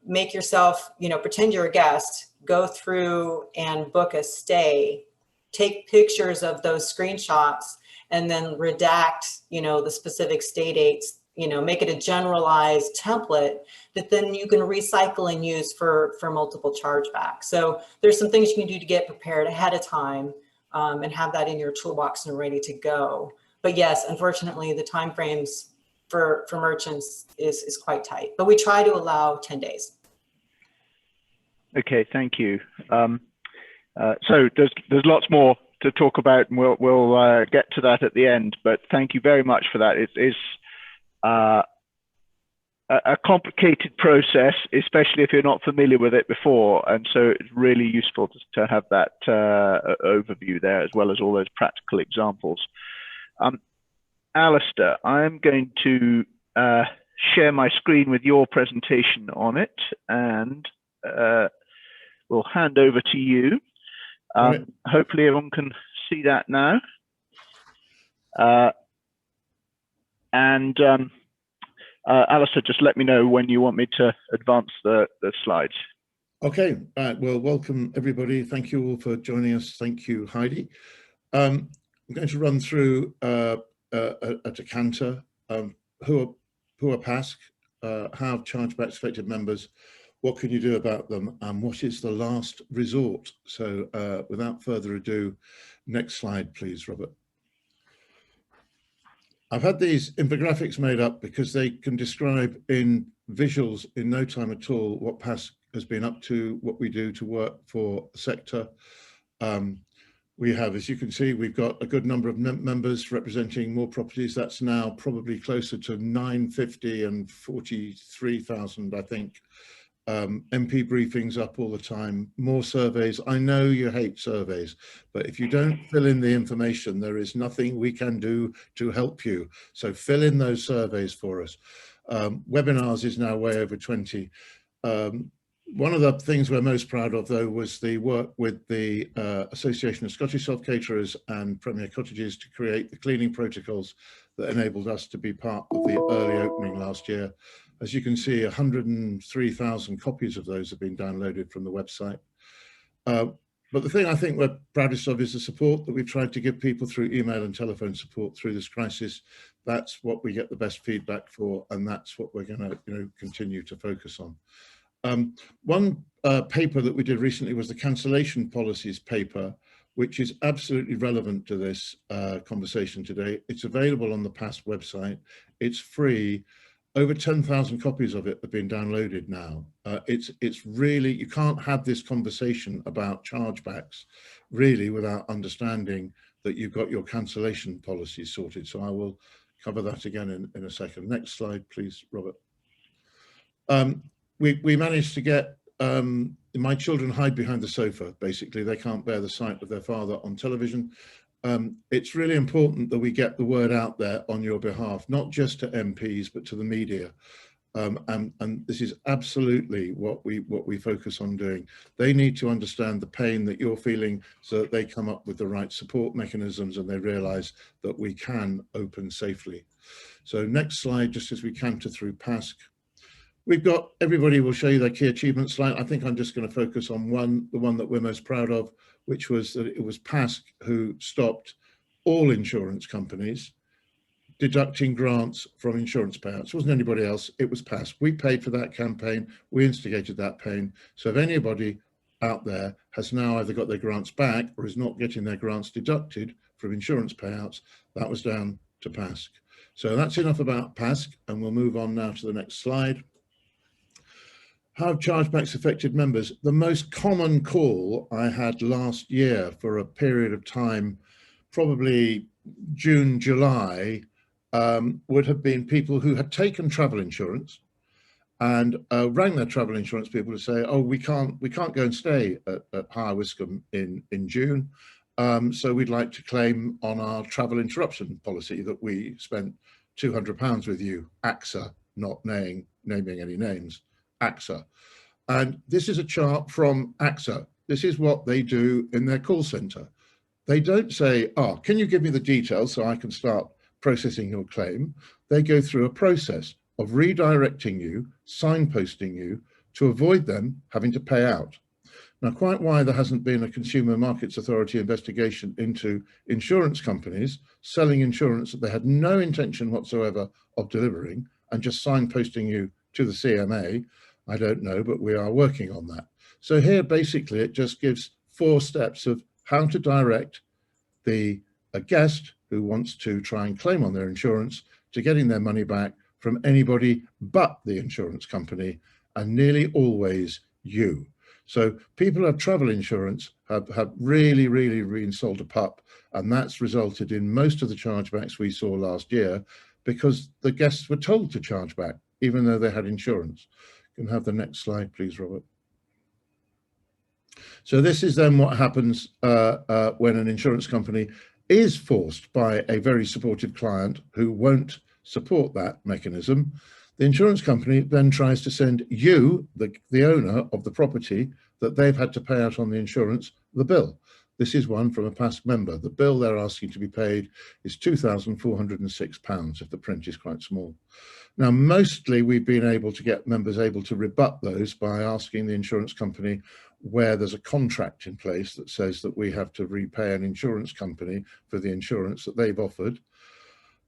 Make yourself, pretend you're a guest, go through and book a stay, take pictures of those screenshots, and then redact, the specific stay dates, make it a generalized template that then you can recycle and use for multiple chargebacks. So there's some things you can do to get prepared ahead of time and have that in your toolbox and ready to go. But yes, unfortunately, the timeframes for merchants is quite tight, but we try to allow 10 days. Okay, thank you. So there's lots more to talk about, and we'll get to that at the end. But thank you very much for that. It is a complicated process, especially if you're not familiar with it before, and so it's really useful to have that overview there, as well as all those practical examples. Alistair, I'm going to share my screen with your presentation on it, and we'll hand over to you. Right. Hopefully everyone can see that now. Alistair, just let me know when you want me to advance the slides. Okay, well, welcome everybody. Thank you all for joining us. Thank you, Heidi. I'm going to run through a decanter, who are PASC, how have chargebacks affected members, what can you do about them, and what is the last resort? So without further ado, next slide, please, Robert. I've had these infographics made up because they can describe in visuals in no time at all what PASC has been up to, what we do to work for the sector. We have, as you can see, we've got a good number of members representing more properties. That's now probably closer to 950 and 43,000, I think. MP briefings up all the time, more surveys. I know you hate surveys, but if you don't fill in the information, there is nothing we can do to help you. So fill in those surveys for us. Webinars is now way over 20. One of the things we're most proud of, though, was the work with the Association of Scottish Self-Caterers and Premier Cottages to create the cleaning protocols that enabled us to be part of the early opening last year. As you can see, 103,000 copies of those have been downloaded from the website. But the thing I think we're proudest of is the support that we've tried to give people through email and telephone support through this crisis. That's what we get the best feedback for, and that's what we're going to continue to focus on. One paper that we did recently was the cancellation policies paper, which is absolutely relevant to this conversation today. It's available on the PASC website. It's free. Over 10,000 copies of it have been downloaded now. It's really, you can't have this conversation about chargebacks really without understanding that you've got your cancellation policies sorted. So I will cover that again in a second. Next slide, please, Robert. We managed to get, my children hide behind the sofa, basically. They can't bear the sight of their father on television. It's really important that we get the word out there on your behalf, not just to MPs, but to the media. And this is absolutely what we focus on doing. They need to understand the pain that you're feeling so that they come up with the right support mechanisms and they realize that we can open safely. So next slide, just as we canter through PASC. We've got, everybody will show you their key achievement slide. I think I'm just going to focus on the one that we're most proud of, which was that it was PASC who stopped all insurance companies deducting grants from insurance payouts. It wasn't anybody else, it was PASC. We paid for that campaign, we instigated that pain. So if anybody out there has now either got their grants back or is not getting their grants deducted from insurance payouts, that was down to PASC. So that's enough about PASC, and we'll move on now to the next slide. How have chargebacks affected members? The most common call I had last year for a period of time, probably June, July, would have been people who had taken travel insurance and rang their travel insurance people to say, oh, we can't go and stay at Higher Wiscombe in June. So we'd like to claim on our travel interruption policy that we spent £200 with you, AXA, not naming any names, AXA. And this is a chart from AXA. This is what they do in their call center. They don't say, oh, can you give me the details so I can start processing your claim? They go through a process of redirecting you, signposting you to avoid them having to pay out. Now, quite why there hasn't been a Consumer Markets Authority investigation into insurance companies selling insurance that they had no intention whatsoever of delivering and just signposting you to the CMA, I don't know, but we are working on that. So here, basically, it just gives 4 steps of how to direct a guest who wants to try and claim on their insurance to getting their money back from anybody but the insurance company, and nearly always you. So people who have travel insurance have really been sold a pup, and that's resulted in most of the chargebacks we saw last year because the guests were told to charge back even though they had insurance. You can have the next slide, please, Robert. So this is then what happens when an insurance company is forced by a very supportive client who won't support that mechanism. The insurance company then tries to send you, the owner of the property that they've had to pay out on the insurance, the bill. This is one from a PASC member. The bill they're asking to be paid is £2,406 if the print is quite small. Now, mostly we've been able to get members able to rebut those by asking the insurance company where there's a contract in place that says that we have to repay an insurance company for the insurance that they've offered.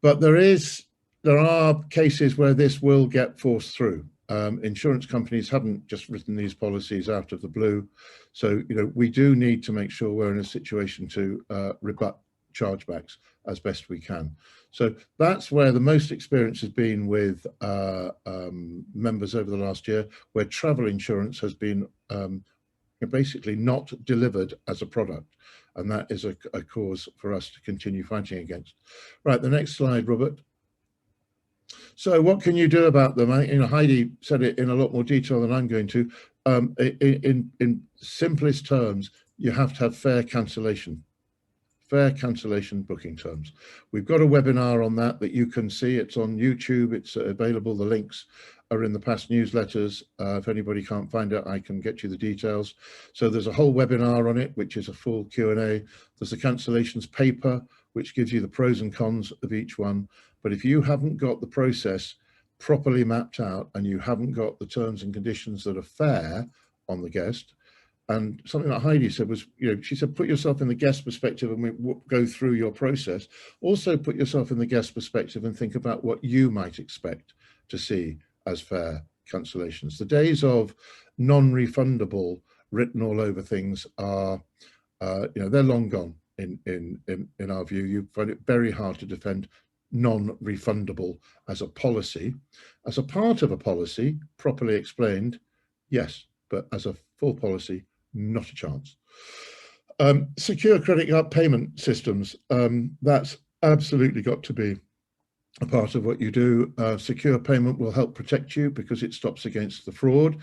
But there are cases where this will get forced through. Insurance companies haven't just written these policies out of the blue. So, we do need to make sure we're in a situation to rebut chargebacks as best we can. So that's where the most experience has been with members over the last year, where travel insurance has been basically not delivered as a product. And that is a cause for us to continue fighting against. Right, the next slide, Robert. So what can you do about them? Heidi said it in a lot more detail than I'm going to. In simplest terms, you have to have fair cancellation booking terms. We've got a webinar on that you can see. It's on YouTube. It's available. The links are in the past newsletters. If anybody can't find it, I can get you the details. So there's a whole webinar on it, which is a full Q&A. There's a cancellations paper, which gives you the pros and cons of each one. But if you haven't got the process properly mapped out and you haven't got the terms and conditions that are fair on the guest, and something that Heidi said was, she said, put yourself in the guest perspective and we go through your process. Also put yourself in the guest perspective and think about what you might expect to see as fair cancellations. The days of non-refundable written all over things are, they're long gone in our view. You find it very hard to defend non-refundable as a policy. As a part of a policy, properly explained, yes, but as a full policy, not a chance. Secure credit card payment systems, that's absolutely got to be a part of what you do. Secure payment will help protect you because it stops against the fraud,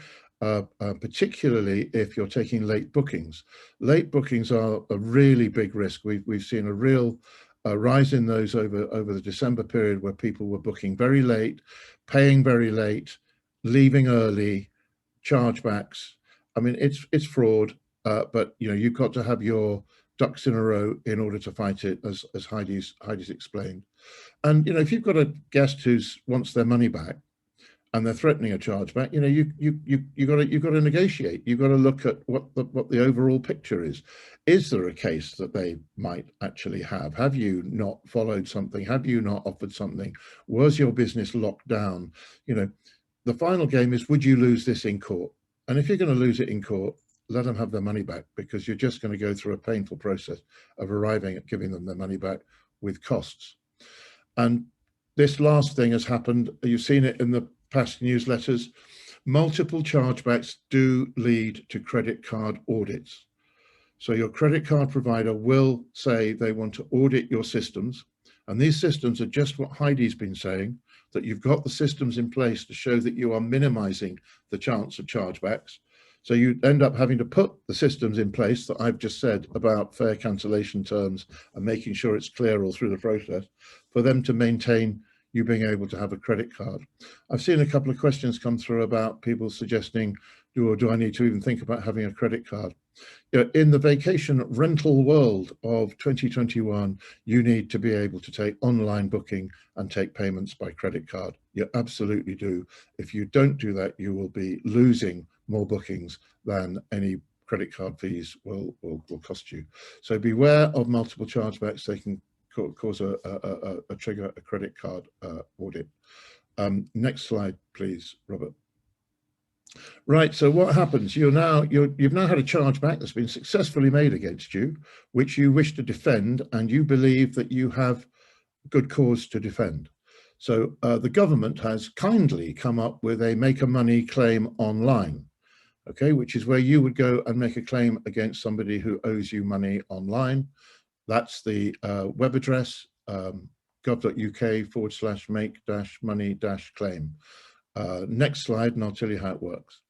particularly if you're taking late bookings. Late bookings are a really big risk. We've seen a real rise in those over the December period where people were booking very late, paying very late, leaving early, chargebacks. I mean, it's fraud, but you've got to have your ducks in a row in order to fight it, as Heidi's explained. And if you've got a guest who wants their money back and they're threatening a chargeback, you know, you've got to negotiate. You've got to look at what the overall picture is. Is there a case that they might actually have? Have you not followed something? Have you not offered something? Was your business locked down? You know, the final game is, would you lose this in court? And if you're going to lose it in court, let them have their money back, because you're just going to go through a painful process of arriving at giving them their money back with costs. And this last thing has happened. You've seen it in the past newsletters. Multiple chargebacks do lead to credit card audits. So your credit card provider will say they want to audit your systems. And these systems are just what Heidi's been saying, that you've got the systems in place to show that you are minimizing the chance of chargebacks. So you end up having to put the systems in place that I've just said about fair cancellation terms and making sure it's clear all through the process for them to maintain you being able to have a credit card. I've seen a couple of questions come through about people suggesting, do I need to even think about having a credit card? You know, in the vacation rental world of 2021, you need to be able to take online booking and take payments by credit card. You absolutely do. If you don't do that, you will be losing more bookings than any credit card fees will cost you. So beware of multiple chargebacks. They can cause a trigger a credit card audit. Next slide, please, Robert. Right, so what happens? You've now had a chargeback that's been successfully made against you, which you wish to defend, and you believe that you have good cause to defend. So the government has kindly come up with a make a money claim online, okay, which is where you would go and make a claim against somebody who owes you money online. That's the web address, gov.uk/make-money-claim. Next slide, and I'll tell you how it works.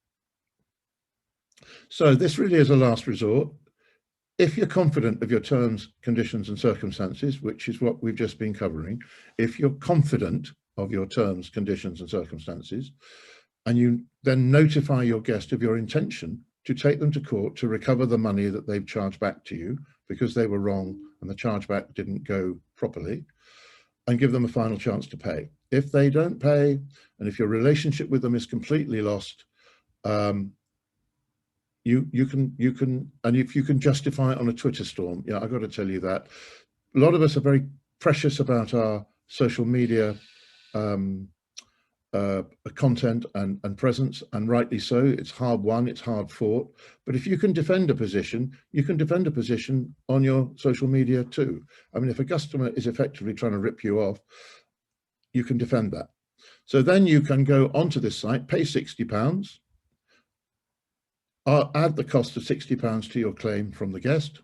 So this really is a last resort. If you're confident of your terms, conditions, and circumstances, which is what we've just been covering, if you're confident of your terms, conditions, and circumstances, and you then notify your guest of your intention to take them to court to recover the money that they've charged back to you because they were wrong and the chargeback didn't go properly, and give them a final chance to pay. If they don't pay, and if your relationship with them is completely lost, you can, and if you can justify it on a Twitter storm, yeah, I've got to tell you that. A lot of us are very precious about our social media content and presence, and rightly so. It's hard won, it's hard fought. But if you can defend a position, you can defend a position on your social media too. I mean, if a customer is effectively trying to rip you off, you can defend that. So then you can go onto this site, pay £60, add the cost of £60 to your claim from the guest.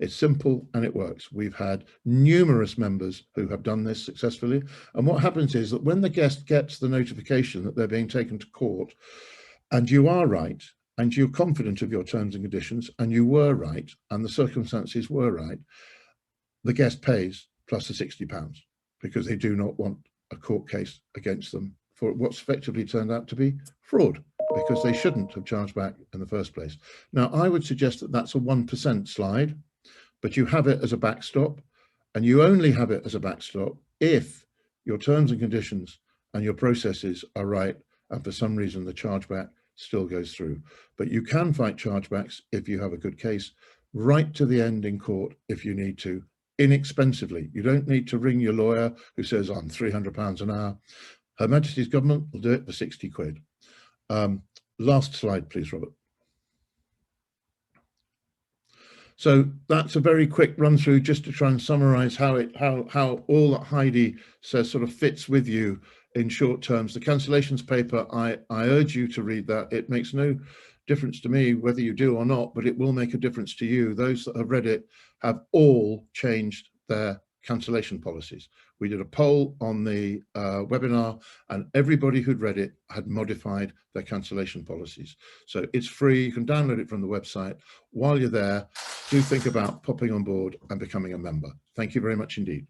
It's simple and it works. We've had numerous members who have done this successfully. And what happens is that when the guest gets the notification that they're being taken to court, and you are right, and you're confident of your terms and conditions, and you were right, and the circumstances were right, the guest pays plus the £60 because they do not want a court case against them for what's effectively turned out to be fraud, because they shouldn't have charged back in the first place. Now, I would suggest that that's a 1% slide, but you have it as a backstop, and you only have it as a backstop if your terms and conditions and your processes are right, and for some reason the chargeback still goes through. But you can fight chargebacks if you have a good case, right to the end in court if you need to, inexpensively. You don't need to ring your lawyer who says, I'm £300 an hour. Her Majesty's government will do it for 60 quid. Last slide, please, Robert. So that's a very quick run through just to try and summarize how all that Heidi says sort of fits with you in short terms. The cancellations paper, I urge you to read that. It makes no difference to me whether you do or not, but it will make a difference to you. Those that have read it have all changed their cancellation policies. We did a poll on the webinar, and everybody who'd read it had modified their cancellation policies. So it's free. You can download it from the website. While you're there, do think about popping on board and becoming a member. Thank you very much indeed.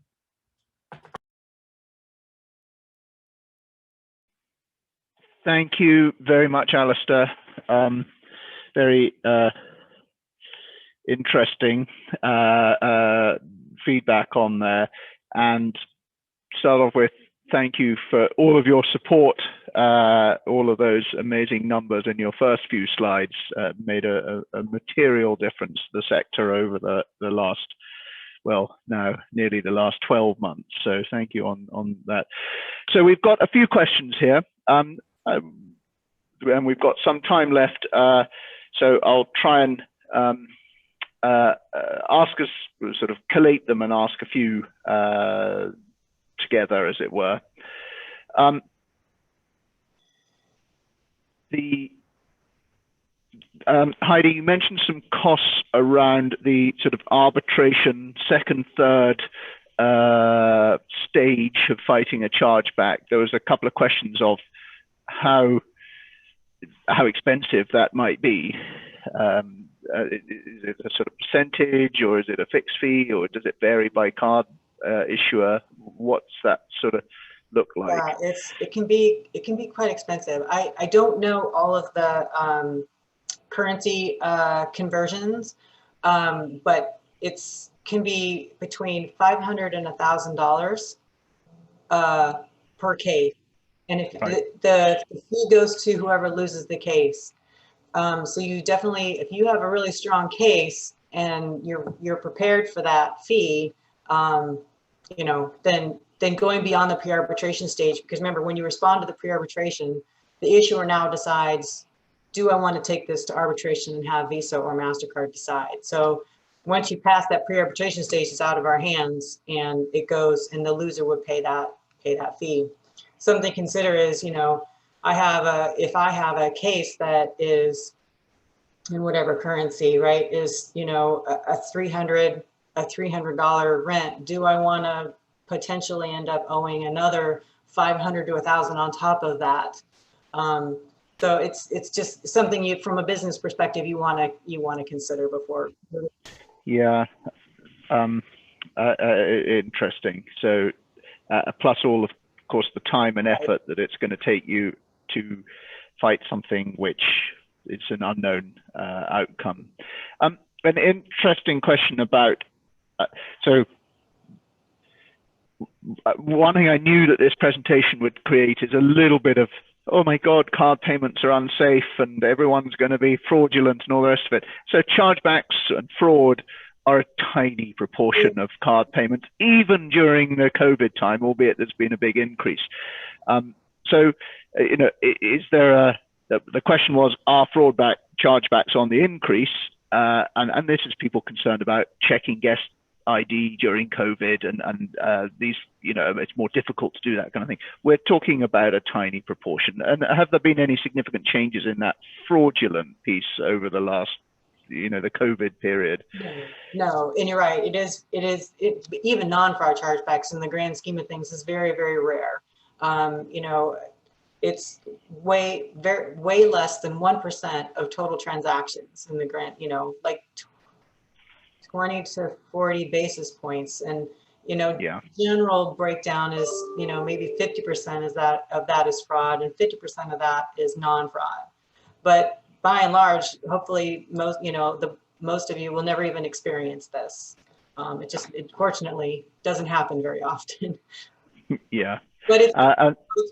Thank you very much, Alistair. Very interesting feedback on there. And start off with thank you for all of your support. All of those amazing numbers in your first few slides made a material difference to the sector over the last, well, now nearly the last 12 months. So thank you on that. So we've got a few questions here, and we've got some time left. So I'll try and ask us, sort of collate them and ask a few together, as it were. Heidi, you mentioned some costs around the sort of arbitration, second, third stage of fighting a chargeback. There was a couple of questions of how expensive that might be. Is it a sort of percentage, or is it a fixed fee, or does it vary by card issuer? What's that sort of look like? Yeah, it can be quite expensive. I don't know all of the currency conversions, but it's can be between $500 and $1,000 per case, and if the fee goes to whoever loses the case. So you definitely, if you have a really strong case and you're prepared for that fee, you know, then going beyond the pre-arbitration stage, because remember, when you respond to the pre-arbitration, the issuer now decides, do I want to take this to arbitration and have Visa or MasterCard decide? So once you pass that pre-arbitration stage, it's out of our hands, and it goes, and the loser would pay that fee. Something to consider is, you know, if I have a case that is in whatever currency, right, is, you know, a $300 rent, do I want to potentially end up owing another $500 to $1,000 on top of that? So it's just something from a business perspective you want to consider before. Yeah, interesting. So plus all of course the time and effort that it's going to take you to fight something which is an unknown outcome. An interesting question about so one thing I knew that this presentation would create is a little bit of, oh my God, card payments are unsafe and everyone's going to be fraudulent and all the rest of it. So chargebacks and fraud are a tiny proportion of card payments, even during the COVID time, albeit there's been a big increase. So, you know, is there the question was, are chargebacks on the increase? And this is people concerned about checking guest ID during COVID and these, you know, it's more difficult to do that kind of thing. We're talking about a tiny proportion. And have there been any significant changes in that fraudulent piece over the last, you know, the COVID period? No, and you're right. It is even non-fraud chargebacks in the grand scheme of things is very, very rare. You know, it's way less than 1% of total transactions in the grand, you know, like 20 to 40 basis points. And, you know, general breakdown is, you know, maybe 50% of that is fraud and 50% of that is non-fraud. But by and large, hopefully most of you will never even experience this. It fortunately doesn't happen very often. Yeah. But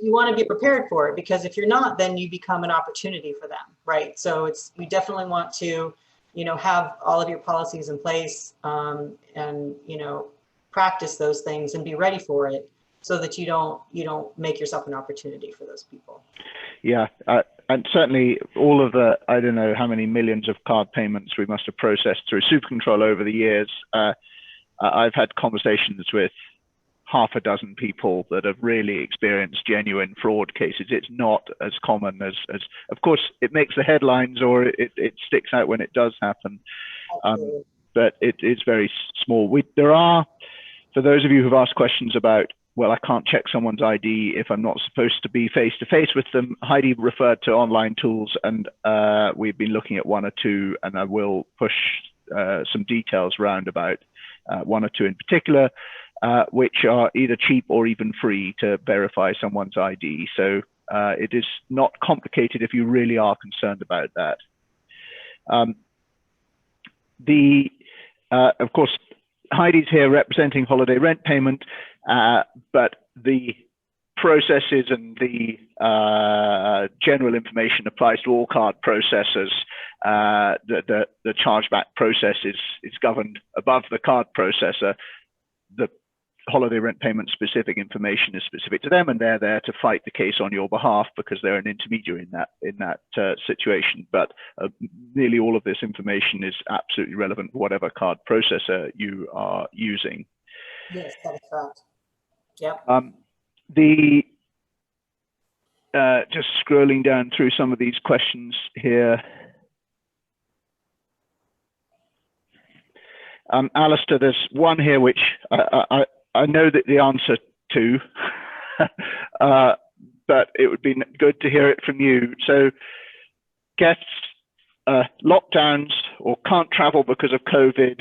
you want to be prepared for it, because if you're not, then you become an opportunity for them, right? So you definitely want to, you know, have all of your policies in place and, you know, practice those things and be ready for it, so that you don't make yourself an opportunity for those people. Yeah. And certainly all of the, I don't know how many millions of card payments we must have processed through SuperControl over the years. I've had conversations with half a dozen people that have really experienced genuine fraud cases. It's not as common as of course, it makes the headlines, or it sticks out when it does happen. But it is very small. There are, for those of you who've asked questions about, well, I can't check someone's ID if I'm not supposed to be face-to-face with them. Heidi referred to online tools, and we've been looking at one or two, and I will push some details around about one or two in particular, which are either cheap or even free to verify someone's ID. So it is not complicated if you really are concerned about that. Of course, Heidi's here representing Holiday Rent Payment, but the processes and the general information applies to all card processors. The chargeback process is governed above the card processor. The holiday rent payment specific information is specific to them, and they're there to fight the case on your behalf because they're an intermediary in that situation. But nearly all of this information is absolutely relevant for whatever card processor you are using. Yes, that is correct. Yep. Just scrolling down through some of these questions here. Alistair, there's one here which I know that the answer to, but it would be good to hear it from you. So guests, lockdowns or can't travel because of COVID,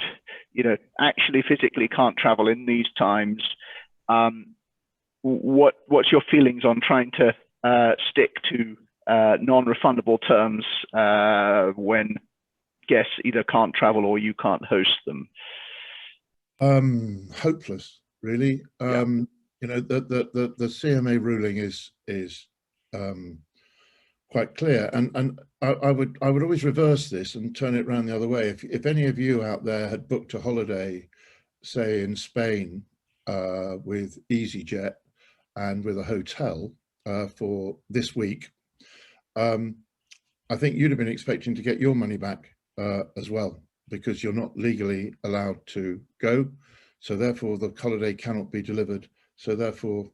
actually physically can't travel in these times. What's your feelings on trying to stick to non-refundable terms when guests either can't travel or you can't host them? Hopeless, really. Yeah. The CMA ruling is quite clear, and I would always reverse this and turn it around the other way. If any of you out there had booked a holiday, say in Spain, with EasyJet and with a hotel for this week, I think you'd have been expecting to get your money back as well, because you're not legally allowed to go. So therefore the holiday cannot be delivered. So therefore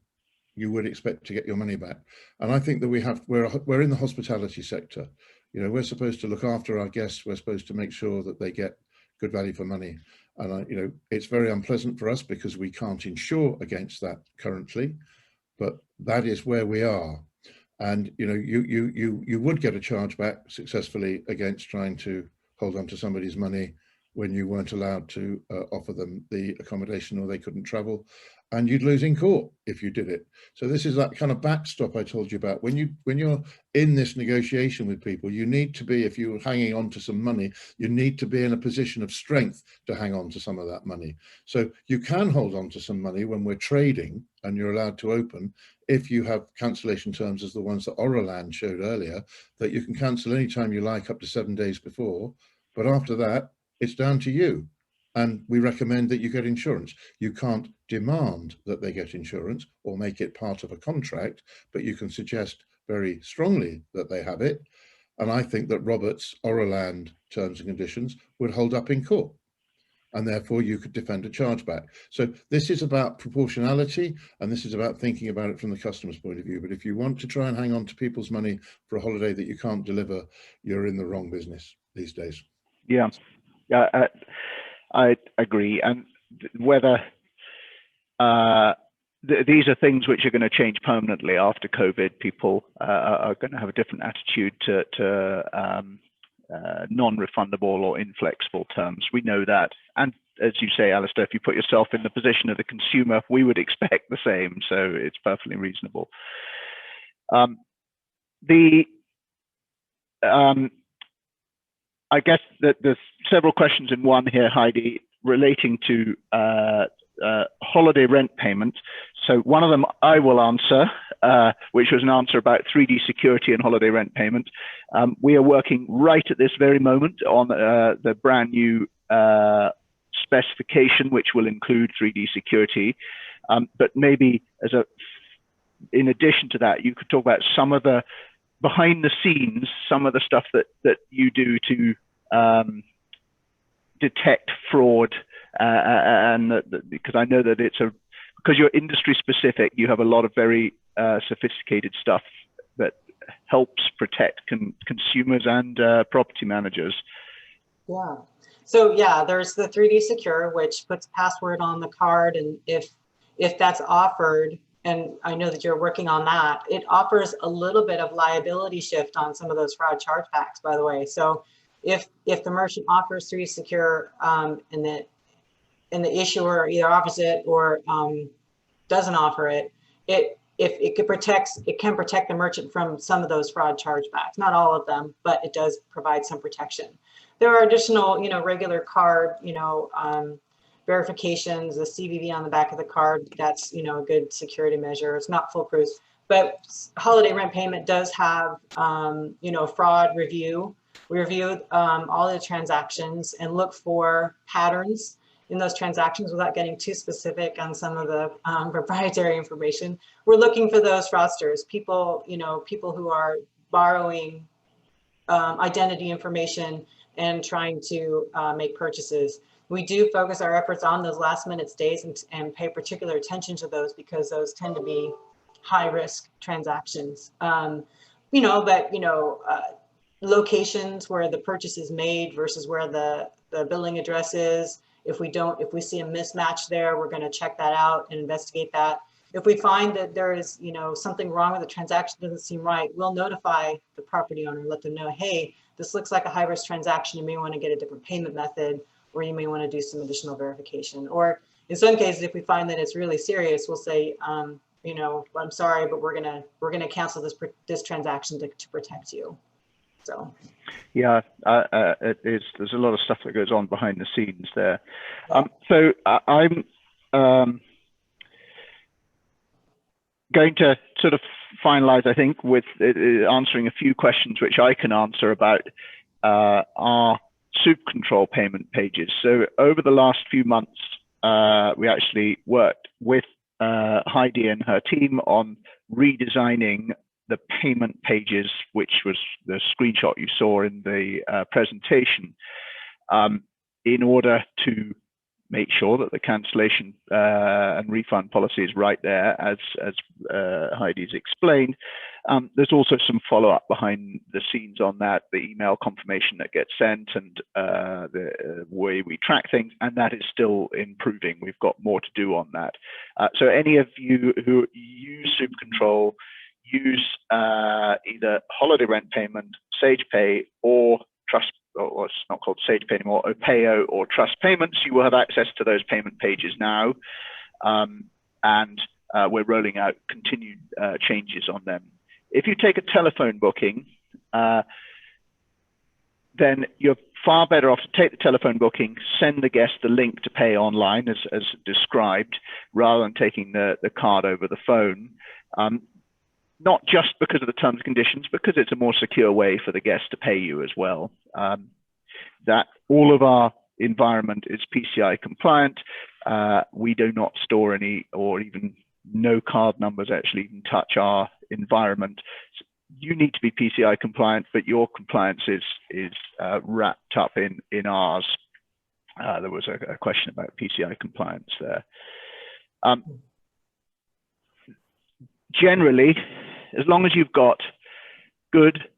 you would expect to get your money back. And I think that we're in the hospitality sector. We're supposed to look after our guests. We're supposed to make sure that they get good value for money. And it's very unpleasant for us because we can't insure against that currently, but that is where we are. And you would get a chargeback successfully against trying to hold on to somebody's money when you weren't allowed to offer them the accommodation or they couldn't travel, and you'd lose in court if you did it. So this is that kind of backstop I told you about. When you're in this negotiation with people, you need to be, if you're hanging on to some money, you need to be in a position of strength to hang on to some of that money. So you can hold on to some money when we're trading and you're allowed to open, if you have cancellation terms as the ones that Oraland showed earlier, that you can cancel anytime you like up to 7 days before, but after that, it's down to you. And we recommend that you get insurance. You can't demand that they get insurance or make it part of a contract, but you can suggest very strongly that they have it. And I think that Robert's Oraland terms and conditions would hold up in court, and therefore you could defend a chargeback. So this is about proportionality, and this is about thinking about it from the customer's point of view. But if you want to try and hang on to people's money for a holiday that you can't deliver, you're in the wrong business these days. Yeah, I agree. And whether these are things which are going to change permanently after COVID, people are going to have a different attitude to non-refundable or inflexible terms. We know that. And as you say, Alistair, if you put yourself in the position of the consumer, we would expect the same. So it's perfectly reasonable. I guess that there's several questions in one here, Heidi, relating to holiday rent payment. So one of them I will answer, which was an answer about 3D security and holiday rent payment. We are working right at this very moment on the brand new specification, which will include 3D security. But maybe in addition to that, you could talk about some of the behind the scenes, some of the stuff that you do to detect fraud, because I know that because you're industry specific, you have a lot of very sophisticated stuff that helps protect consumers and property managers. Yeah. So yeah, there's the 3D Secure, which puts password on the card, and if that's offered, and I know that you're working on that, it offers a little bit of liability shift on some of those fraud chargebacks, by the way. So if the merchant offers 3D Secure and the issuer either offers it or doesn't offer it, it can protect the merchant from some of those fraud chargebacks. Not all of them, but it does provide some protection. There are additional, regular card, verifications, the CVV on the back of the card, that's, you know, a good security measure. It's not foolproof, but Holiday Rent Payment does have, you know, fraud review. We review all the transactions and look for patterns in those transactions without getting too specific on some of the proprietary information. We're looking for those fraudsters, people, you know, people who are borrowing identity information and trying to make purchases. We do focus our efforts on those last minute stays and pay particular attention to those because those tend to be high risk transactions. You know, but, you know, locations where the purchase is made versus where the billing address is. If we see a mismatch there, we're going to check that out and investigate that. If we find that there is, you know, something wrong with the transaction, doesn't seem right, we'll notify the property owner, let them know, hey, this looks like a high risk transaction. You may want to get a different payment method, or you may want to do some additional verification. Or in some cases, if we find that it's really serious, we'll say, you know, I'm sorry, but we're gonna cancel this transaction to protect you. So. Yeah, there's a lot of stuff that goes on behind the scenes there. So I'm going to sort of finalize, I think, with answering a few questions which I can answer about our SuperControl payment pages. So over the last few months, we actually worked with Heidi and her team on redesigning the payment pages, which was the screenshot you saw in the presentation, in order to make sure that the cancellation and refund policy is right there, as Heidi's explained. There's also some follow-up behind the scenes on that, the email confirmation that gets sent and the way we track things, and that is still improving. We've got more to do on that. So any of you who use SuperControl, use either Holiday Rent Payment, SagePay, or Trust, or it's not called SagePay anymore, Opeo or Trust Payments, you will have access to those payment pages now. And we're rolling out continued changes on them. If you take a telephone booking, then you're far better off to take the telephone booking, send the guest the link to pay online as described, rather than taking the card over the phone. Not just because of the terms and conditions, because it's a more secure way for the guest to pay you as well. That all of our environment is PCI compliant. We do not store any, or even no card numbers actually even touch our environment. So you need to be PCI compliant, but your compliance is wrapped up in ours. There was a question about PCI compliance there. Generally, as long as you've got good,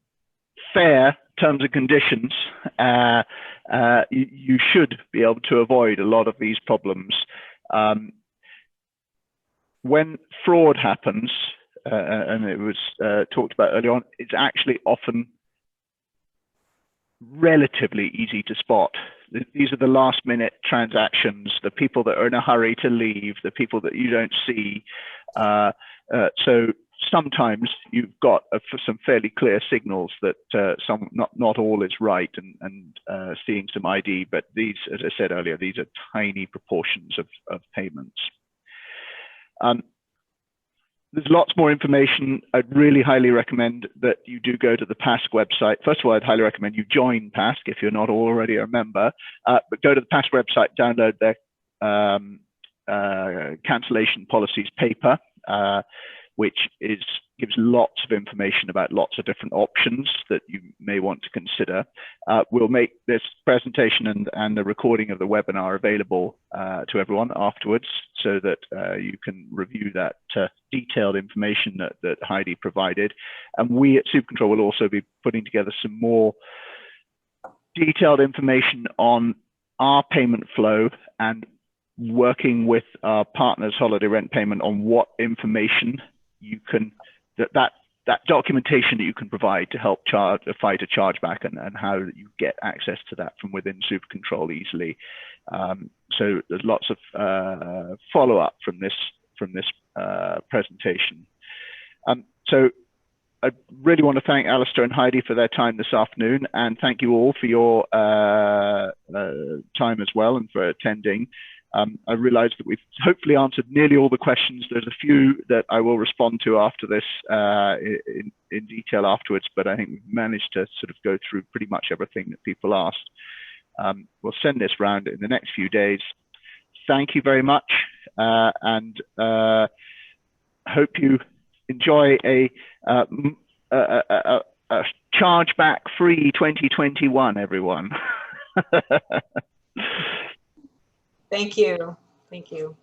fair terms and conditions, you should be able to avoid a lot of these problems. When fraud happens, and it was talked about earlier on, it's actually often relatively easy to spot. These are the last minute transactions, the people that are in a hurry to leave, the people that you don't see. So sometimes you've got some fairly clear signals that not all is right, and seeing some ID, but these, as I said earlier, these are tiny proportions of payments. There's lots more information. I'd really highly recommend that you do go to the PASC website. First of all, I'd highly recommend you join PASC if you're not already a member, but go to the PASC website, download their cancellation policies paper, which gives lots of information about lots of different options that you may want to consider. We'll make this presentation and the recording of the webinar available to everyone afterwards, so that you can review that detailed information that Heidi provided. And we at SuperControl will also be putting together some more detailed information on our payment flow and working with our partners, Holiday Rent Payment, on what information you can, that documentation that you can provide to help fight a chargeback, and how you get access to that from within SuperControl easily. So there's lots of follow-up from this presentation. So I really want to thank Alistair and Heidi for their time this afternoon, and thank you all for your time as well and for attending. I realize that we've hopefully answered nearly all the questions. There's a few that I will respond to after this in detail afterwards, but I think we've managed to sort of go through pretty much everything that people asked. We'll send this round in the next few days. Thank you very much, and hope you enjoy a chargeback free 2021, everyone. Thank you. Thank you.